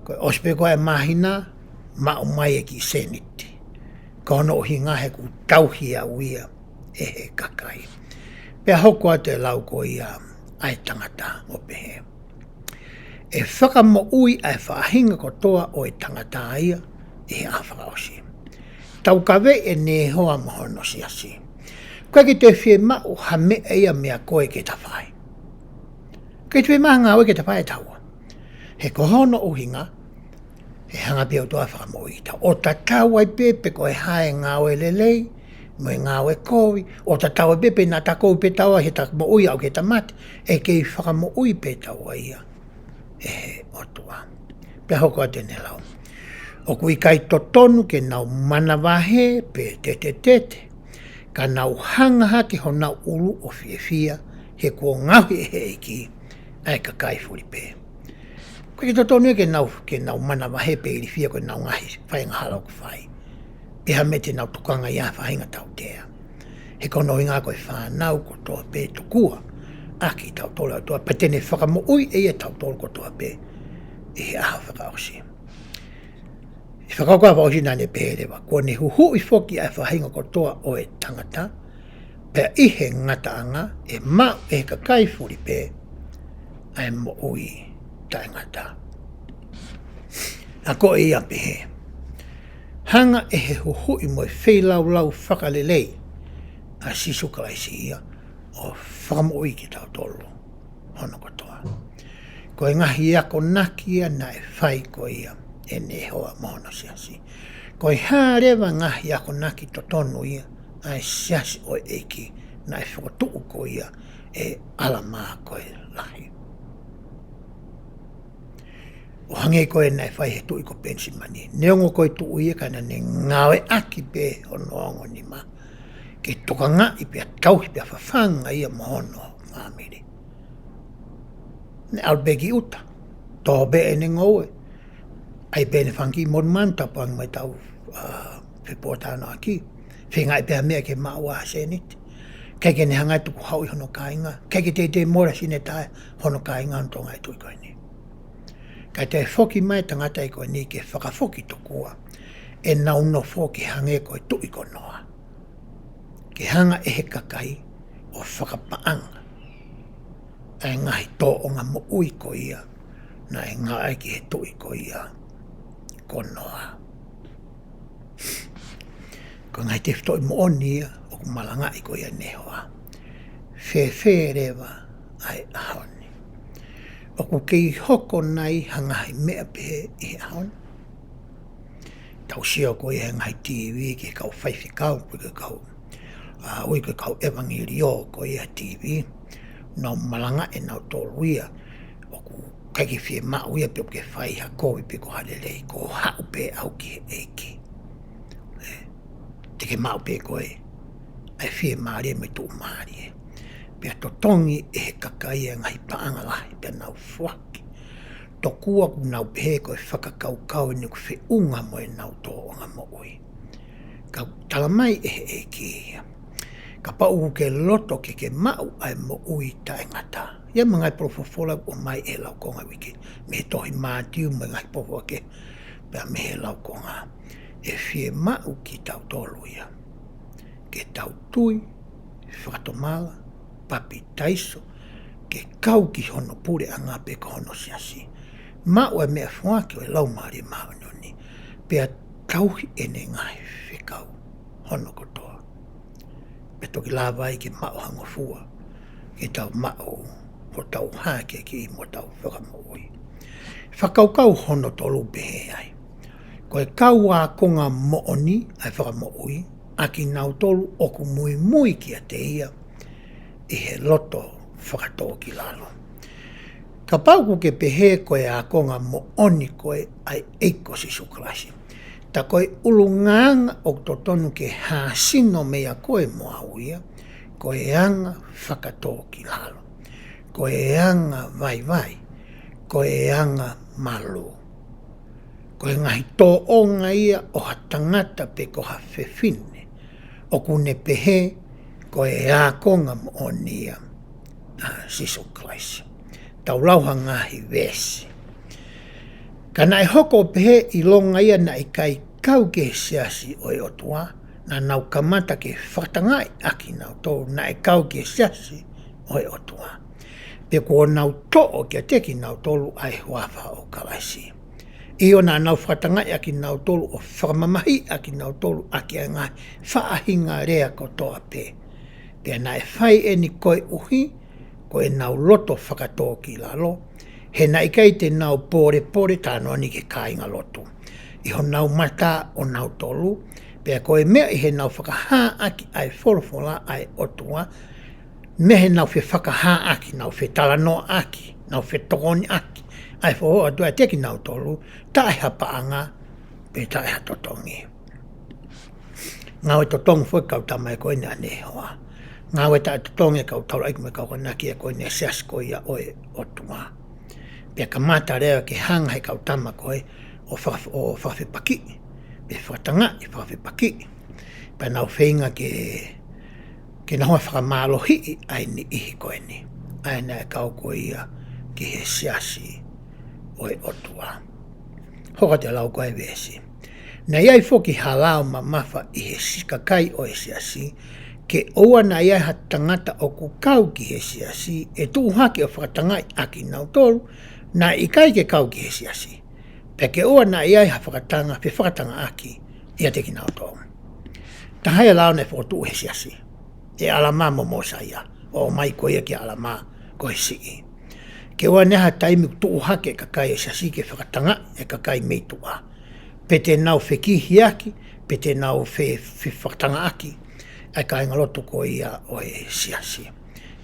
Koe ospe koe mahina, mao mai e ki seniti. Kono o hinga he ku tauhi a uia e he kakai. Pea hoko a te lau ko ia ai tangata o pehe. E whaka mo ui ai whahinga ko toa o e tangata ia e he awhakaosi. Tau kawe e ne hoa mohono siasi. Koe ki te whie mau ha me ia mea koe ke ta whai. Koe te maa ngā ke ta whai taua. He kohono o hinga, he hanga pia o toa whakamoita. O ta tau ai pepe koe hae ngā oe lelei, mo ngā oe kovi, o ta tau ai pepe nā ta kou pe taua he ta mo ui au ke ta mate, e kei whakamo ui pe taua ia. E he o tua. Pea hoko a tene lau. O kui kai totonu ke nau manawahe pe te. Ka nau hangaha ke ho nau ulu o fia, he kua ngahi e he iki, ai ka kai furi pe. Koe ki totonu ke nau manawahe pe ili fia koe nau ngahi whainga halau ku whai. Peha me te nau tukanga ia whainga tau tea. He kono inga koe whanau ko toa pe tukua, aki tau tola toa, pa tene whakamo ui e tau tola ko toa pe, e he aha whakaosi. I whakaukua whaosi nane pērewa, kua ne huhu i whoki ai whahinga ko toa o e tangata, pea ihe ngataanga e mau e ka kai furi pē, ai mo ui tai ngata. A ko e ia pehe. Hanga e he huhu i mo e wheilau whakalelei, a sisuka ai si ia, o whakamo ui ki tau tolo, hono ko toa. Ko e ngahi ako naki ia na e whai ko ia, enne hoa moonosiasi. Koi häärewa ngahia kun naki to tonnuia, ai sias oi eiki, nai whakatuukoia e alamaa koe lahi. O hange koe nai whai he tuiko pensimani, neongo koe tuuia kana ne ngawe aki pe o noongo ni ma. Ke toka ngai pia tauhi pia whawhanga ia mohono maamiri. Ne albegi uta, tō be ene ngoe. Ai bene whangi mon manta pang mai tau whipotana aki. Whingai pia mea ke maua seniti. Kei ke ne hangai tuku hau i hono kāinga. Kei ke te mora sine tae hono kāinga anto ngai tui koe ni. Kai te whoki mai tangata i koe ni ke whakawhoki tokua. E nauno whoki hange koe tui ko noa. Ke hanga e he kakai o whakapaanga. E ngahi tō o ngā mo ui ko ia. Na e ngā ai ki he tui ko ia. Ko noa. Ko ngai te whtoi mo oni ia. O ku malanga i ko ia nehoa. Whewhe rewa ai ahoni. O ku kei hoko nei hangahi mea pehe i ahoni. Tau sia ko ia ngai TV ke kau whaiwhi kau puke kau. Ui ke kau evangeli o ko ia TV. Nau malanga e nau tolu ia. O ku kaiki whie mau ia pe o ke whai ha koe pe ko harelei ko hau pe au ki eiki. Te ke mau pe koe. Ai whie maari e me tu maari e. Pea to tongi e he kakai e ngai paanga lahi pe nau whaki. To kua ku nau pehe koe whakakau kau ni ku whi unga mo e nau tō o ngā mo ui. Kau talamai e he eiki ia. Ka pau ke loto ke mau ai mo ui tae ngata. Ia mangai profofola o mai e lau konga wiki. Me tohi mātiu me ngai pofoa ke. Pea me he lau konga. E whie mau ki tau tolu ia. Ke tau tui, whakatomala, papi taiso, ke kau ki hono pure a ngā pe ko hono siasi. Mau e mea whuake o e lau maari mau nyoni. Pea tauhi ene ngai whikau hono kotoa. Me toki lawai ke mau hango fua, ke tau mau ho tau hake ki mo tau whakamoui. Whakaukau hono tolu behe ai. Koe kau a konga mooni ai whakamoui, aki nau tolu oku mui mui ki a te ia, i he loto whakatō ki lalo. Ka pauku ke pehe koe a konga mooni koe ai eiko sisu klasi. Ta koe ulunganga o totonu ke hāsino mea koe moa uia, koe anga whakatō ki lalo. Koe anga vai vai, koe anga malu. Koe ngahi tō onga ia o ha tangata pe ko ha whewhine. O kune pehe, koe a konga mooni ia, sisu klaisi. Tau lauha ngahi vesi. Ka nai hoko pehe i longa ia na i kai kau ke siasi o e otua, na nau kamata ke whatangai aki nau tō na i kau ke siasi o e otua. Pe ko nau tō kia teki nau tōlu ai huawha o kalaisi. Io na nau whatangai aki nau tōlu o whakamamahi aki nau tōlu aki a ngai whaahinga rea ko toa pe. Pea na e whai e ni koe uhi, koe nau loto whakatō ki lalo, he na ikai te nau pore tānoa ni ke kāinga loto. I ho nau mata o nau tolu, pea koe mea i he nau whakahā aki ai wholofola ai otua, me he nau whi whakahā aki, nau whi talanoa aki, nau whi tokoni aki, ai whoho atua teki nau tolu, tae hapaanga, pe tae hatotongi. Ngāwe totongi fwe kau tamai koe nea nehoa. Ngāwe tae totongi kau taura iku me kau kanaki e koe nea seas koe ia oe otua. Pea ka mata rea ke hanga he kau tama koe o whawhipaki. Pe whatanga i whawhipaki. Pea nau whenga ke nahoa whakamālohi ai ni ihi koe ni. Ai nea kau koe ia ki he siasi oe otua. Hoka te lau koe vesi. Na iai foki halao mamafa i he sikakai oe siasi, ke oua na iai ha tangata o ku kau ki he siasi, e tuu hake o whakatangai aki nau tolu, na ikai ke kau ki he siasi. Pe ke oua na iai ha whakatanga, pe whakatanga aki, ia teki nau tolu. Ta hai lao ne whotu he siasi. E alama mo mosa ia, o mai koe ki alama koe sii. ke wa neha taimi tu hake ka kai sa si ke whakatanga e ka kai meitua. Pete nau wheki hiaki, pete nau whakatanga aki, ai ka inga loto ko ia o e siasi.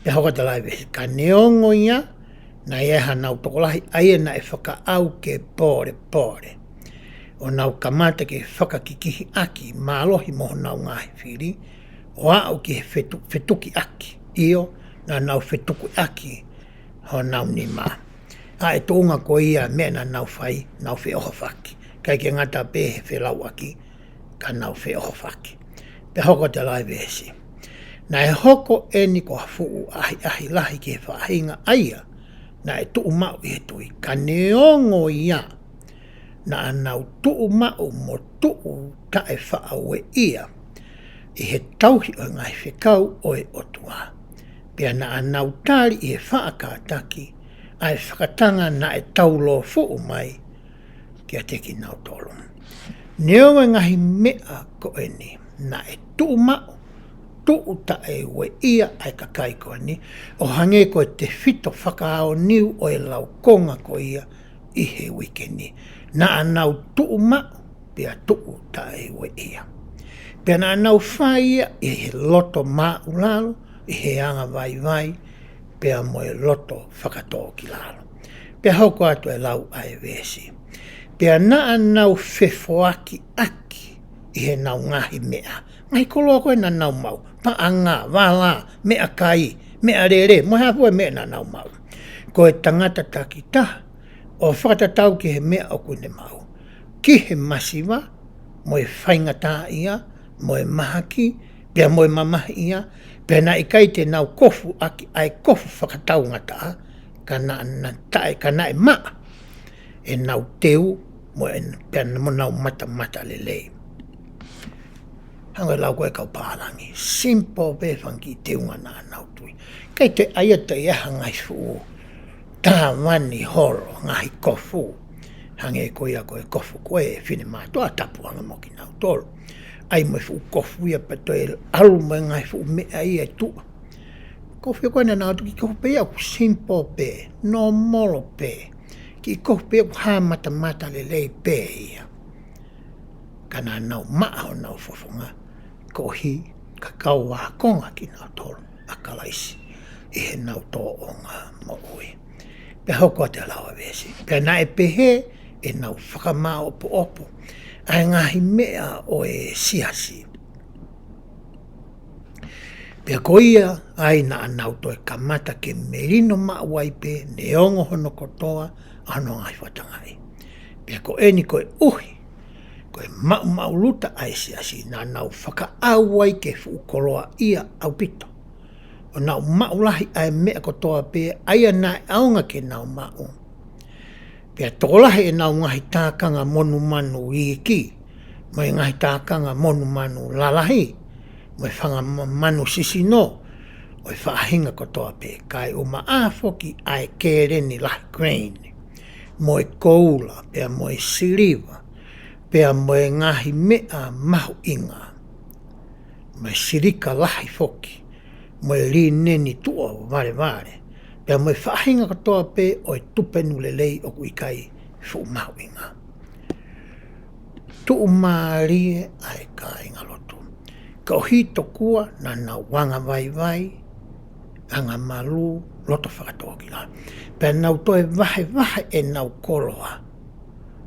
Pe hoka te lai wehe, ka neongo ia, na eha nau tokolahi, aia na e whaka au ke pore. O nau kamata ke whakakikihi aki, mālohi moho nau ngahi whiri, o au ki he whetuki aki, io na nau whetuki aki, ho nau ni mā. A e tōnga ko ia mea na nau whai, nau whe oho whaki. Kai ke ngata pē he whe lau aki, ka nau whe oho whaki. Pe hoko te lai wēsi. Na e hoko e ni ko hafuu ahi lahi ke whahinga aia, na e tuu mau i he tui. Ka neongo ia, na anau tuu mau mo tuu ta e whaau e ia, i he tauhi o ngai whekau o e otua. Pea na anau tari i he whaakataki, a e whakatanga na e taulo fuu mai, kia teki nau tolo. Neo e ngahi mea ko e ni, na e tuu mau, tuu ta e we ia ai kakai ko ni, o hange ko e te whito whakaao niu o e lau konga ko ia i he wikeni. Na anau tuu mau, pea tuu ta e we ia. Pea na anau whaia i he loto mau lalo, i he anga vai, pea mo e loto whakatō ki lalo. Pea hoko atu e lau ai wesi. Pea na anau whefoaki aki i he nau ngahi mea. Ngai koloa koe na nau mau. Paanga, wala, mea kai, mea rere, mo hapu e mea na nau mau. Ko e tangata taki ta, o whakatatau ki he mea o kune mau. Ki he masiwa, mo e whaingata ia, mo e mahaki, pea mo e mamahi ia, pea na ikai te nau kofu aki, ai kofu whakatau ngata, ka na tae, ka na e maa, e nau teu, mo e pea mo nau mata lelei. Hanga lau koe kau pārangi, simple be whangi teunga nā nau tui. Kei te aia te eha ngai fuu, tā wani horo ngai kofu. Hange koe a koe kofu koe e whine mātua tapuanga moki nau tolu. Ai mai fuu kofu ia pa toi alu mai ngai fuu mea ia tua. Kofu ia koe na nau tuki kofu pe au simple be, no molo pe. Ki kofu pe au haa mata lelei pe ia. Kana nau maa o nau fofonga. Kohi ka kau wā konga ki nau tolu a kalaisi. I he nau tō o ngā mo ui. Pe hoko te lawa wesi. Pe na e pehe e nau whakamā opo. Ai ngahi mea o e siasi. Pe koia ai na anau to e kamata ke merino maa waipe neongo hono kotoa ano ngai whatangai. Pe ko eni koe uhi. Koe mau luta ai siasi na nau whakaawai ke whukoloa ia au pito. O nau mau lahi ai mea kotoa pe aia nai aunga ke nau mau. Pea tokolahi e nau ngahi tākanga monu manu i ki, mai ngahi tākanga monu manu lalahi, mai whanga manu sisino, o i whaahinga kotoa pe, kai o maafoki ai kereni lahi grain, mo e koula, pea mo e siliva, pea mo e ngahi mea mahu inga, mo e sirika lahi foki, mo e li neni tua vare, pea mo e whaahinga katoa pe o e tupenu lelei o kuikai fu mahu inga. Tuu maarie ai ka inga lotu. Ka o hito kua na na wanga vai, anga malu, loto whakatoa ki la. Pea nau toe vahe e nau koloa.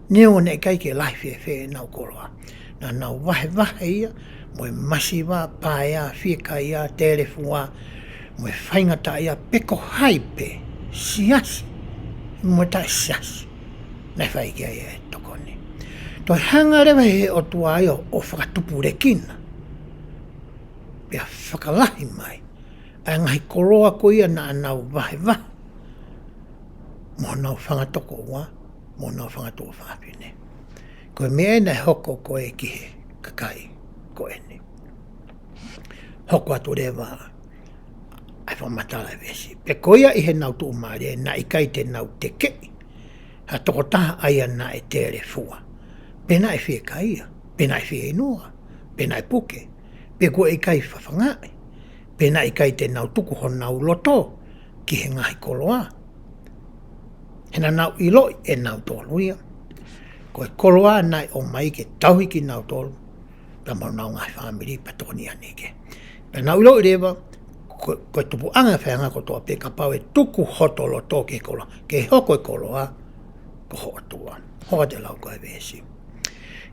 Neo ne kai ke lahi whe nau koloa. Na nau vahe ia, mo e masiwa, paia, whika ia, telefua, mo e whaingata ia peko haipe, siasi, mo tai siasi. Nei whaike ia e tokoni. Toi hanga rewa he o tua ai o whakatupu rekina. Pea whakalahi mai, ai ngahi koloa ko ia na nau vahe. Mo nau whangatoko ua, mo nau whangatoko whapine. Koe mea nei hoko koe ki he kakai koe ni. Hoko atu rewa, ai whamatala vesi. Pe koia i he nau tuu maare, na ikai te nau te kei. Ha toko taha aia na e tere fua. Pena e whie kaia, pena e whie inua, pena e puke. Pe koe ikai whawhangai. Pena ikai te nau tuku ho nau loto, ki he ngahi koloa. Hena nau ilo e nau tolu ia. Ko e koloa nai o mai ke tauhiki nau tolu. Pea mau nau ngai whamiri pa toni ani ke. Pea nau ilo i rewa, ko e tupu anga whenga ko toa pe ka pau e tuku hotolo tō ke koloa. Ke hoko e koloa, ko ho atua. Hoa te lau koe vesi.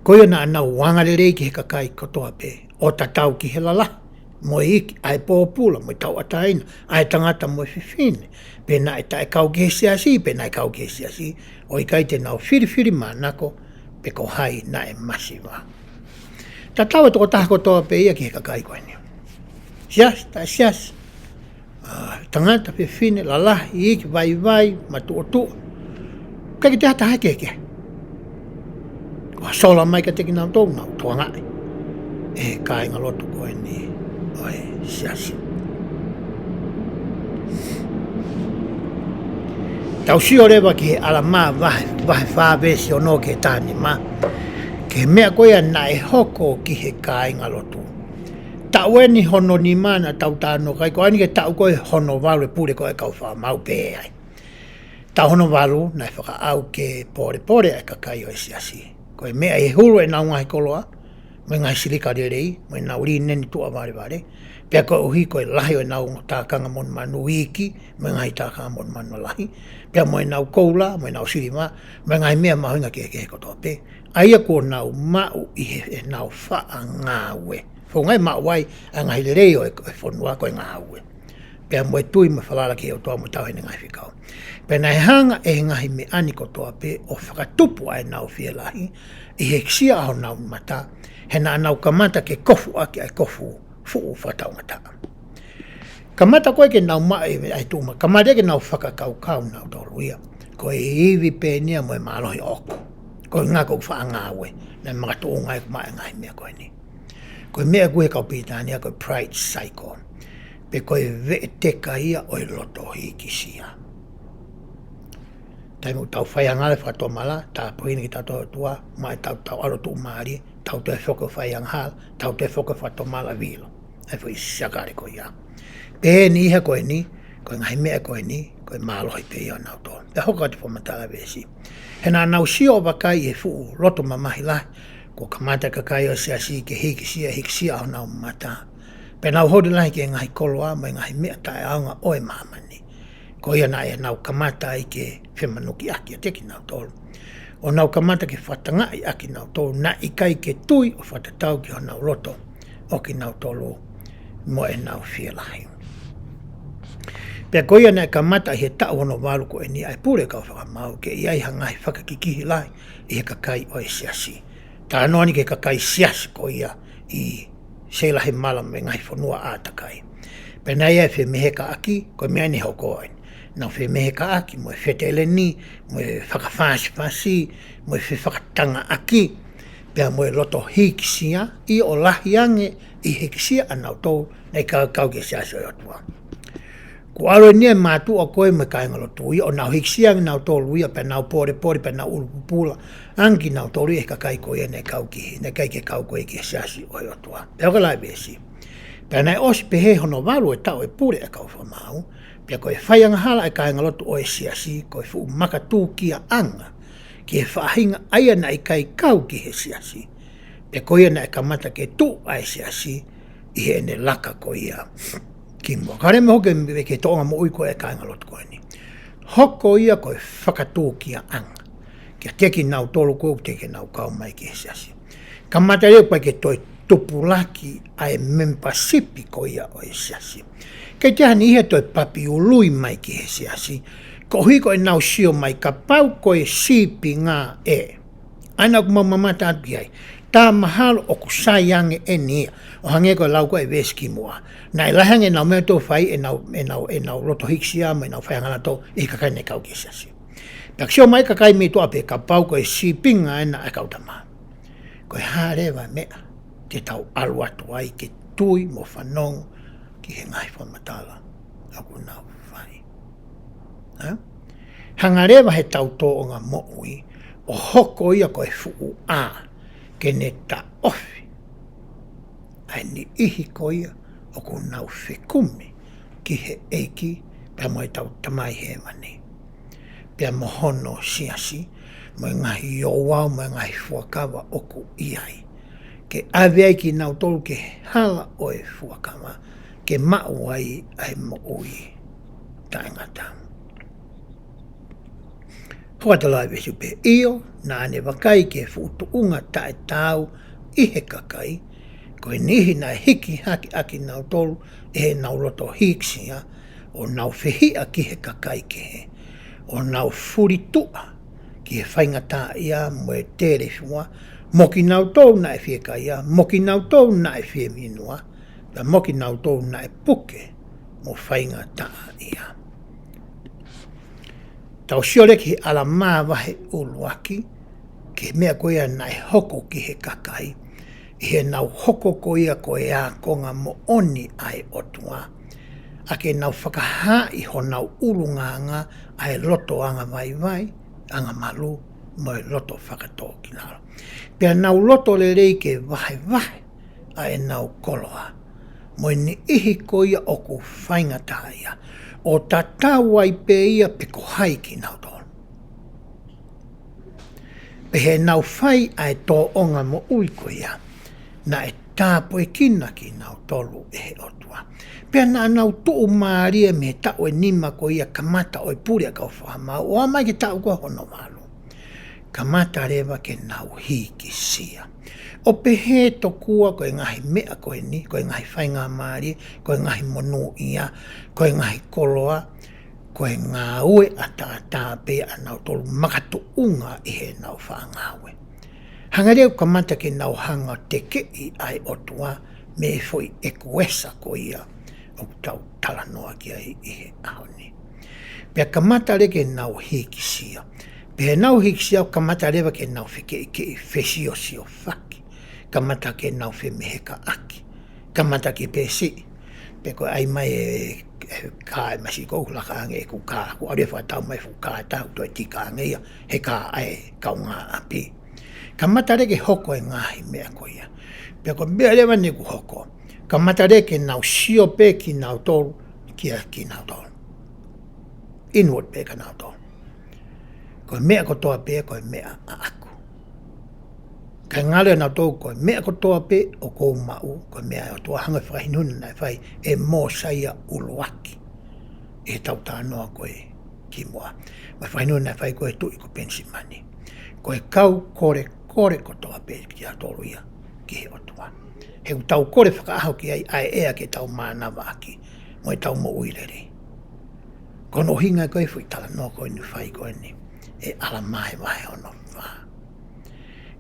Ko ia na nau wangarerei ki he kakai ko toa pe. O tatau ki he lala. Mo iki, ai pōpula, mo tau ataina, ai tangata mo whiwhine. Pena e tae kau kesiasi, pena e kau kesiasi. O i kai te nau whiriwhiri manako, pe ko hai na e masiwa. Ta tawa toko tahako toa pe ia ki he kakai koe ni. Sias, ta sias. Tangata whiwhine, lalahi, iki, vai, matu o tu. Kaki te hata hake ke. Ko sola mai ka teki nau tōu nau, toa ngai. E kai ngalotu koe ni. Oi, siasi. Tau si o rewa ki he ala maa vahe whāwesi o no ke tāni maa. Ke mea koea na e hoko ki he kāinga lotu. Tau e ni hono ni mana tau tāno kai ko ani ke tau koe hono walu e pure koe kau wha mau pē ai. Tau hono walu na e whaka au ke pore ai kakai o e siasi. Koe mea e hulu e nau ngahi koloa. Mai ngai silika rerei, mai nau ri neni tua ware. Pea koe uhi koe lahi o nau tākanga mon manu iki, mai ngai tākanga mon manu lahi. Pea mo e nau koula, mo e nau sirima, mai ngai mea mahuinga ke kotoa pe. Aia ko nau mau i he nau wha ngāwe. Fo ngai mau wai, a ngai rerei o e whonua koe ngāwe. Pea mo e tui ma whalala ki o toa mo tau hene ngai whikau. Pea nai hanga e ngahi me ani kotoa pe o whakatupu ai nau whielahi, i he ksia aho nau mata, he na nau kamata ke kofu aki ai kofu fuu whataungata. Kamata koe ke nau mai ai tūma, kamata ke nau whakakaukau nau tōruia. Ko e iwi pēnia mo e mālohi oku. Ko e ngako whaangawe, na mga tōngai ko mai ngai mea koe ni. Ko e mea kue kau pītānia ko e pride cycle. Pe ko e ve teka ia o e loto hiki sia. Taimu tau whaiangale whatomala, tā puhini ki tātou tua, mai tau alo tū maari, tau te whoko whaianghal, tau te whoko whatomala vilo. Ai fui siakare ko ia. Pe ni iha koe ni, koe ngai mea koe ni, koe mālohi pe ia nau tō. Te hoka te whamatala vesi. He nā nau sio o wakai e fuu roto mamahi lai, ko kamata kakai o siasi ke hiki sia au nau mata. Pe nau hori lai ke ngai koloa, mai ngai mea tae aunga oe mamani. Ko ia nā e nau kamata i ke whemanuki aki a teki nau tōlu. O nau kamata ke whatangai aki nau tōlu, na i kai ke tui o whatatau ki o nau roto, o ki nau tōlu, mo e nau whielahi. Pea ko ia nā kamata i he tau hono walu ko e ni ai pure kau whakamau, ke i ai hangai whakakikihi lai, i he kakai o e siasi. Tā anoani ke kakai siasi ko ia i seilahi mala me ngai whanua ātakai. Pea nā ia e whi meheka aki, ko mea ni hoko ai. Nau whi meheka aki, mo e whetele ni, mo e whakawhasi, mo e whakatanga aki, pea mo e loto hikisia, i o lahiange i hikisia anau tau, nei kau ke siasi o yotua. Ko alo ni e mātu o koe me kai ngalotu ia, o nau hikisia nau tolu ia, pe nau pore, pe nau ulupupula, anki nau tolu ia kakai koe ia, nei kai ke kau koe ke siasi o yotua. Pea ka lai besi. Pea nei osi pe he hono walu e tau e pure e kau whamau, pea koe whaianga hala e kai ngalotu o e siasi, koe fu makatū kia anga, ki he whahinga aia na i kai kau ki he siasi. Pea koe ia na e kamata ke tu ai siasi, i he ne laka koe ia. Kimua. Kare me hoke me ke toonga mo ui koe e kai ngalotu koe ni. Hoko ia koe whakatū kia anga. Kia teki nau tolu koe, teki nau kau mai ki he siasi. Kamata reo pai ke toi tupulaki ai mempasipi ko ia o e siasi. Kei tehani ihe toi papi ului mai ki he siasi. Ko hui koe nau sio mai ka pau koe sipi ngā e. Aina ku mamamata atu ai. Tā mahalo o kusaiange e nia. O hange koe lau koe veski mua. Nai lahange nau mea tō whai e nau roto hiksia mai nau whaiangana tō i kakai ne kau ki siasi. Pea sio mai kakai mi tō ape ka pau koe sipinga e na e kau tamaa. Koe hārewa mea. Te tau alu atu ai ke tui mo whanong ki he ngai whamatala aku nau whai. Hangarewa he tau tō o ngā mo'ui o hoko ia koe fuu a ke ne ta ofi. Ai ni ihi ko ia o ko nau whekumi ki he eiki pia mo e tau tamai he mani. pia mohono siasi, mo ngahi ioa, mo ngahi fuakawa oku iai. Ke awei ki nau tolu ke hala o e fuakawa, ke mau ai ai mo ui taingata. Huatalai vesu pe io, na ane wakai ke futu unga tae tau ihe kakai, koe nihi na hiki haki aki nau tolu, e nau loto hiksia, o nau whihia ki he kakai ke he, o nau furitua ki he whaingata ia mo e tere fua, moki nau tau na e whieka ia, moki nau tau na e whie minua, pa moki nau tau na e puke mo whaingata ia. Tau siole ki ala maa wahe uluaki, ke mea koea na e hoko ki he kakai, he nau hoko koea koe a konga mo oni ai otua, a ke nau whakahai ho nau urunganga ai loto anga vai, anga malu, mo e loto whakatō ki naro. Pea nau loto le rei ke vahe ai nau koloa, mo ni ihi koia o ku whaingata ia, o ta tawai pe ia pe ko hai ki nau tō. Pe he nau whai ai tō onga mo ui koia, na e tāpo e kina ki nau tolu e he otua. Pea nā nau tuu maaria me tau e nima koia kamata o e puria kau whahamau, o amai ke tau kua hono malu. Kamata rewa ke nau hiki sia. O pe he to kua koe ngahi mea koe ni, koe ngahi whainga maari, koe ngahi monu ia, koe ngahi koloa, koe ngā ue ata pe anau tolu makatu unga i he nau whaangawe. Hangareu kamata ke nau hanga teke i ai otua, me foi e kuesa ko ia, o tau talanoa ki ai i he ahoni. Pea kamata re ke nau hiki sia. Pea nau hiki sia o kamata rewa ke nau whike i ke i whesio sio whaki. Kamata ke nau whi meheka aki. Kamata ke pesi. Pe ko ai mai e kāe masi kou laka ange e ku kā. Ku arewa tau mai fu kā tau toi tika ange ia. He kā ai kau ngā api. Kamata re ke hoko e ngahi mea ko ia. Pe ko mea rewa ne ku hoko. Kamata re ke nau sio pe ki nau tolu kia ki nau tolu. Inward pe ka nau tolu. Koe mea kotoa pe, koe mea a aku. Kai ngale nau tō koe mea kotoa pe o kou mau, koe mea o tua hanga whahinuna nai whai e mō saia uluaki. E tau tānoa koe ki mua. Mai whahinuna nai whai koe tui ko pensimani. Koe kau kore kotoa pe ki a tolu ia ki he o tua. He u tau kore whakaaho ki ai ea ke tau mānawa aki, mo e tau mo uirere. Kono hinga koe fui tala noa koe ni whai koe ni. E ala mai wahe ono wha.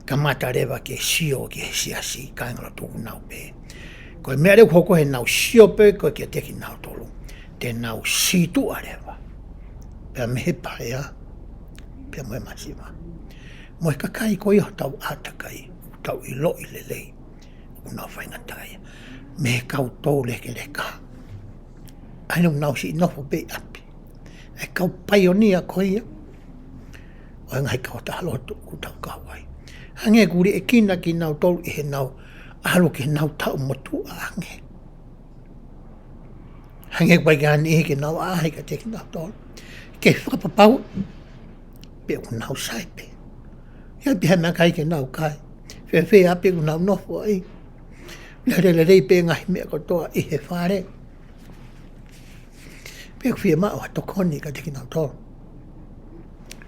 Kamata rewa ke sio ki he siasi, ka ingala tūku nau pe. Koe mea reu hoko he nau sio pe, koe kia teki nau tolu. Te nau situ a rewa. Pea mehe parea, pea moe masiwa. Moe kakai koe ho tau atakai, tau i lo i lelei. Unau whaingatai. Mehe kau tō leke leka. Ainu nau si inofo pe api. E kau paionia koe ia. O ngai kau tahalotu ku tau kawai. Hange kuri e kina ki nau tolu i he nau alu ke nau tau motu a hange. Hange kwai gani ke nau ahe ka te ki nau tolu. Ke whakapapau, pe ku nau saipe. Ia piha mea kai ke nau kai. Whewhe ape ku nau nofo ai. Lere rei pe ngai mea kotoa i he whare. Pe ku whia mao hatokoni ka te ki nau tolu.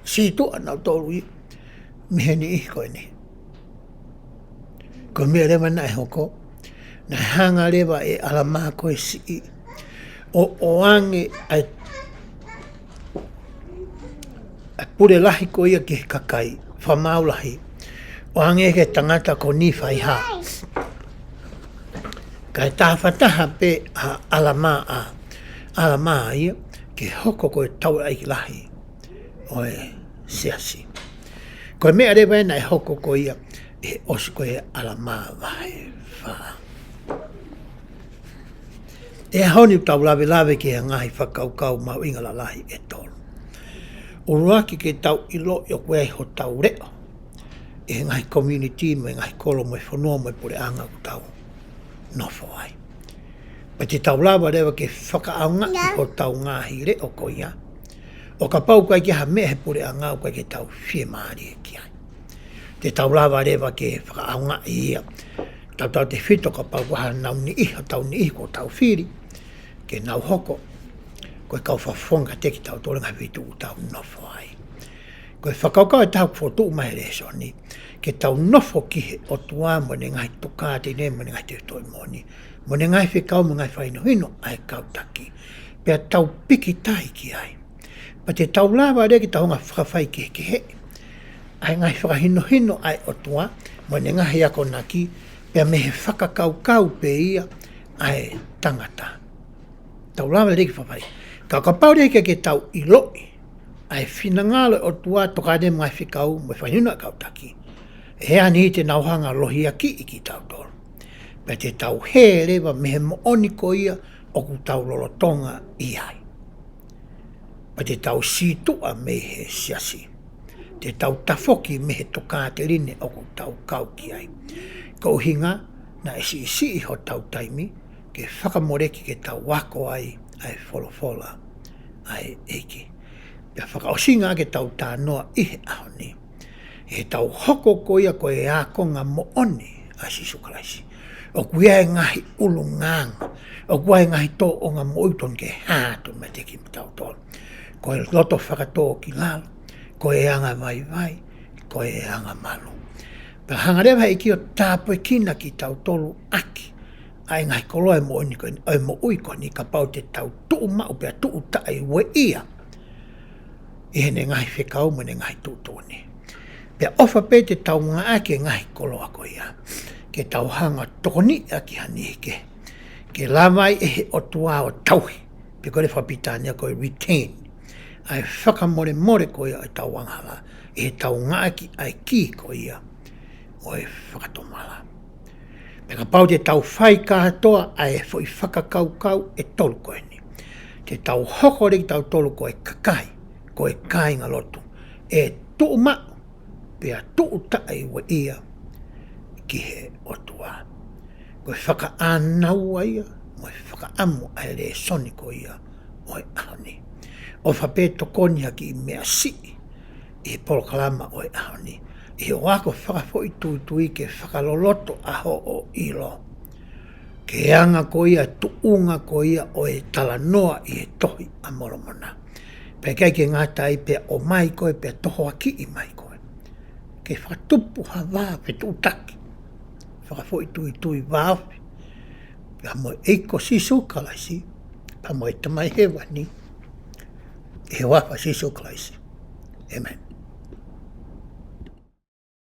Si tu anau tolu i mihe ni ihi koe ni. Ko mea rewa nai hoko, nai hanga rewa e ala maa koe si i. O ange ai pure lahi ko ia ki he kakai, whamau lahi. O ange ke tangata ko ni whai ha. Kai tāwhataha pe a ala maa ia, ke hoko koe tau ai lahi. Oe siasi. Koe mea rewa nai hoko ko ia e osi koe ala maa wahe wha. E honi tau lawe ke a ngahi whakaukau mau ingala lahi e tolu. Uruaki ke tau ilo i o koe ho tau reo. E ngahi community mo e ngahi kolo mo e whanua mo e pure anga ku tau nofo ai. Pa te tau lawa rewa ke whakaaunga i ho tau ngahi reo ko ia. O ka pau kai ki ha mehe pure a ngau kai ke tau whie maari e ki ai. Te tau lawa rewa ke whakaaunga i ia. Tau te whito ka pau ha nau ni iha tau ni iha ko tau whiri. Ke nau hoko. Koe kau whawhonga te ki tau tōrenga whitu u tau nofo ai. Koe whakaukau e tau whotu mai re so ni. Ke tau nofo ki he o tua mo ne ngai tukāti ne mo ne ngai te toi moni. Mo ne ngai whikau mo ngai whaino hino ai kau taki. Pea tau piki tai ki ai. Pa te tau lawa re ki tau ngā whakawhai ki he he. Ai ngai whakahino hino ai o tua mo ne ngai ako naki. Pea me he whakakau pe ia ai tangata. Tau lawa re ki whawhai. Ka pau re ke tau i loi. Ai whina ngāle o tua tokade mai whikau mo whainuna kau taki. E ani te nauhanga lohi a ki i ki tau tolu. Pea te tau he rewa mehe mo oni ko ia o ku tau lolotonga i ai. Pa te tau situa me he siasi. Te tau tafoki me he toka te rine o ku tau kau ki ai. Ko hinga na isi i ho tau taimi ke whakamoreki ke tau wako ai wholofola ai eiki. Pea whakaosinga ke tau tānoa ihe aho ni. E tau hoko ko ia ko e ākonga mo oni a Sisu Kalaisi. O kuia e ngahi ulu nganga. O kuia e ngahi tō o ngā moiton ke hātu me te ki tau tolu. Ko e loto whakatō ki lalo. Ko e anga vai, ko e anga malu. Pea hangarewa e ki o tāpoi kina ki tau tolu aki. Ai ngahi kolo e mo oni ko e mo uiko ni ka pau te tau tuu mau pea tuu tai we ia. I hene ngahi whekau mo ne ngahi tūtoni. Pea ofa pe te tau ngā ake ngahi kolo ako ia. Ke tau hanga tokoni aki hani ike. Ke lamai e o tua o tauhi. Pe kore whapitania koe retain. Ai whakamore more ko ia ai tau wanghala. E tau ngā aki ai ki ko ia. O e whakatomala. Pe ka pau te tau whai kahatoa ai e fwoi whakakau e tolu koe ni. Te tau hoko reki tau tolu koe kakai. Ko e kai ngā lotu. E tuu mau. Pea tuu tai wa ia ki he otua. Ko e whaka ānau ia, mo e whaka amu ai re soni ko ia o e ahoni. O whape tokoni aki i mea si i polokalama o e ahoni. I o wako whakafoi tui ke whakaloloto aho o ilo. Ke anga ko ia, tuunga ko ia o e talanoa i e tohi a moromona. Pea kai ke ngātai pea o mai koe pea toho aki i mai koe. Ke whakatupu hawa pe tūtaki. Whakafoi tui wāwhi. Pea mo eiko Sisu Kalaisi. Pa mo e tamai he wani. E wafa Sisu Kalaisi. Amen.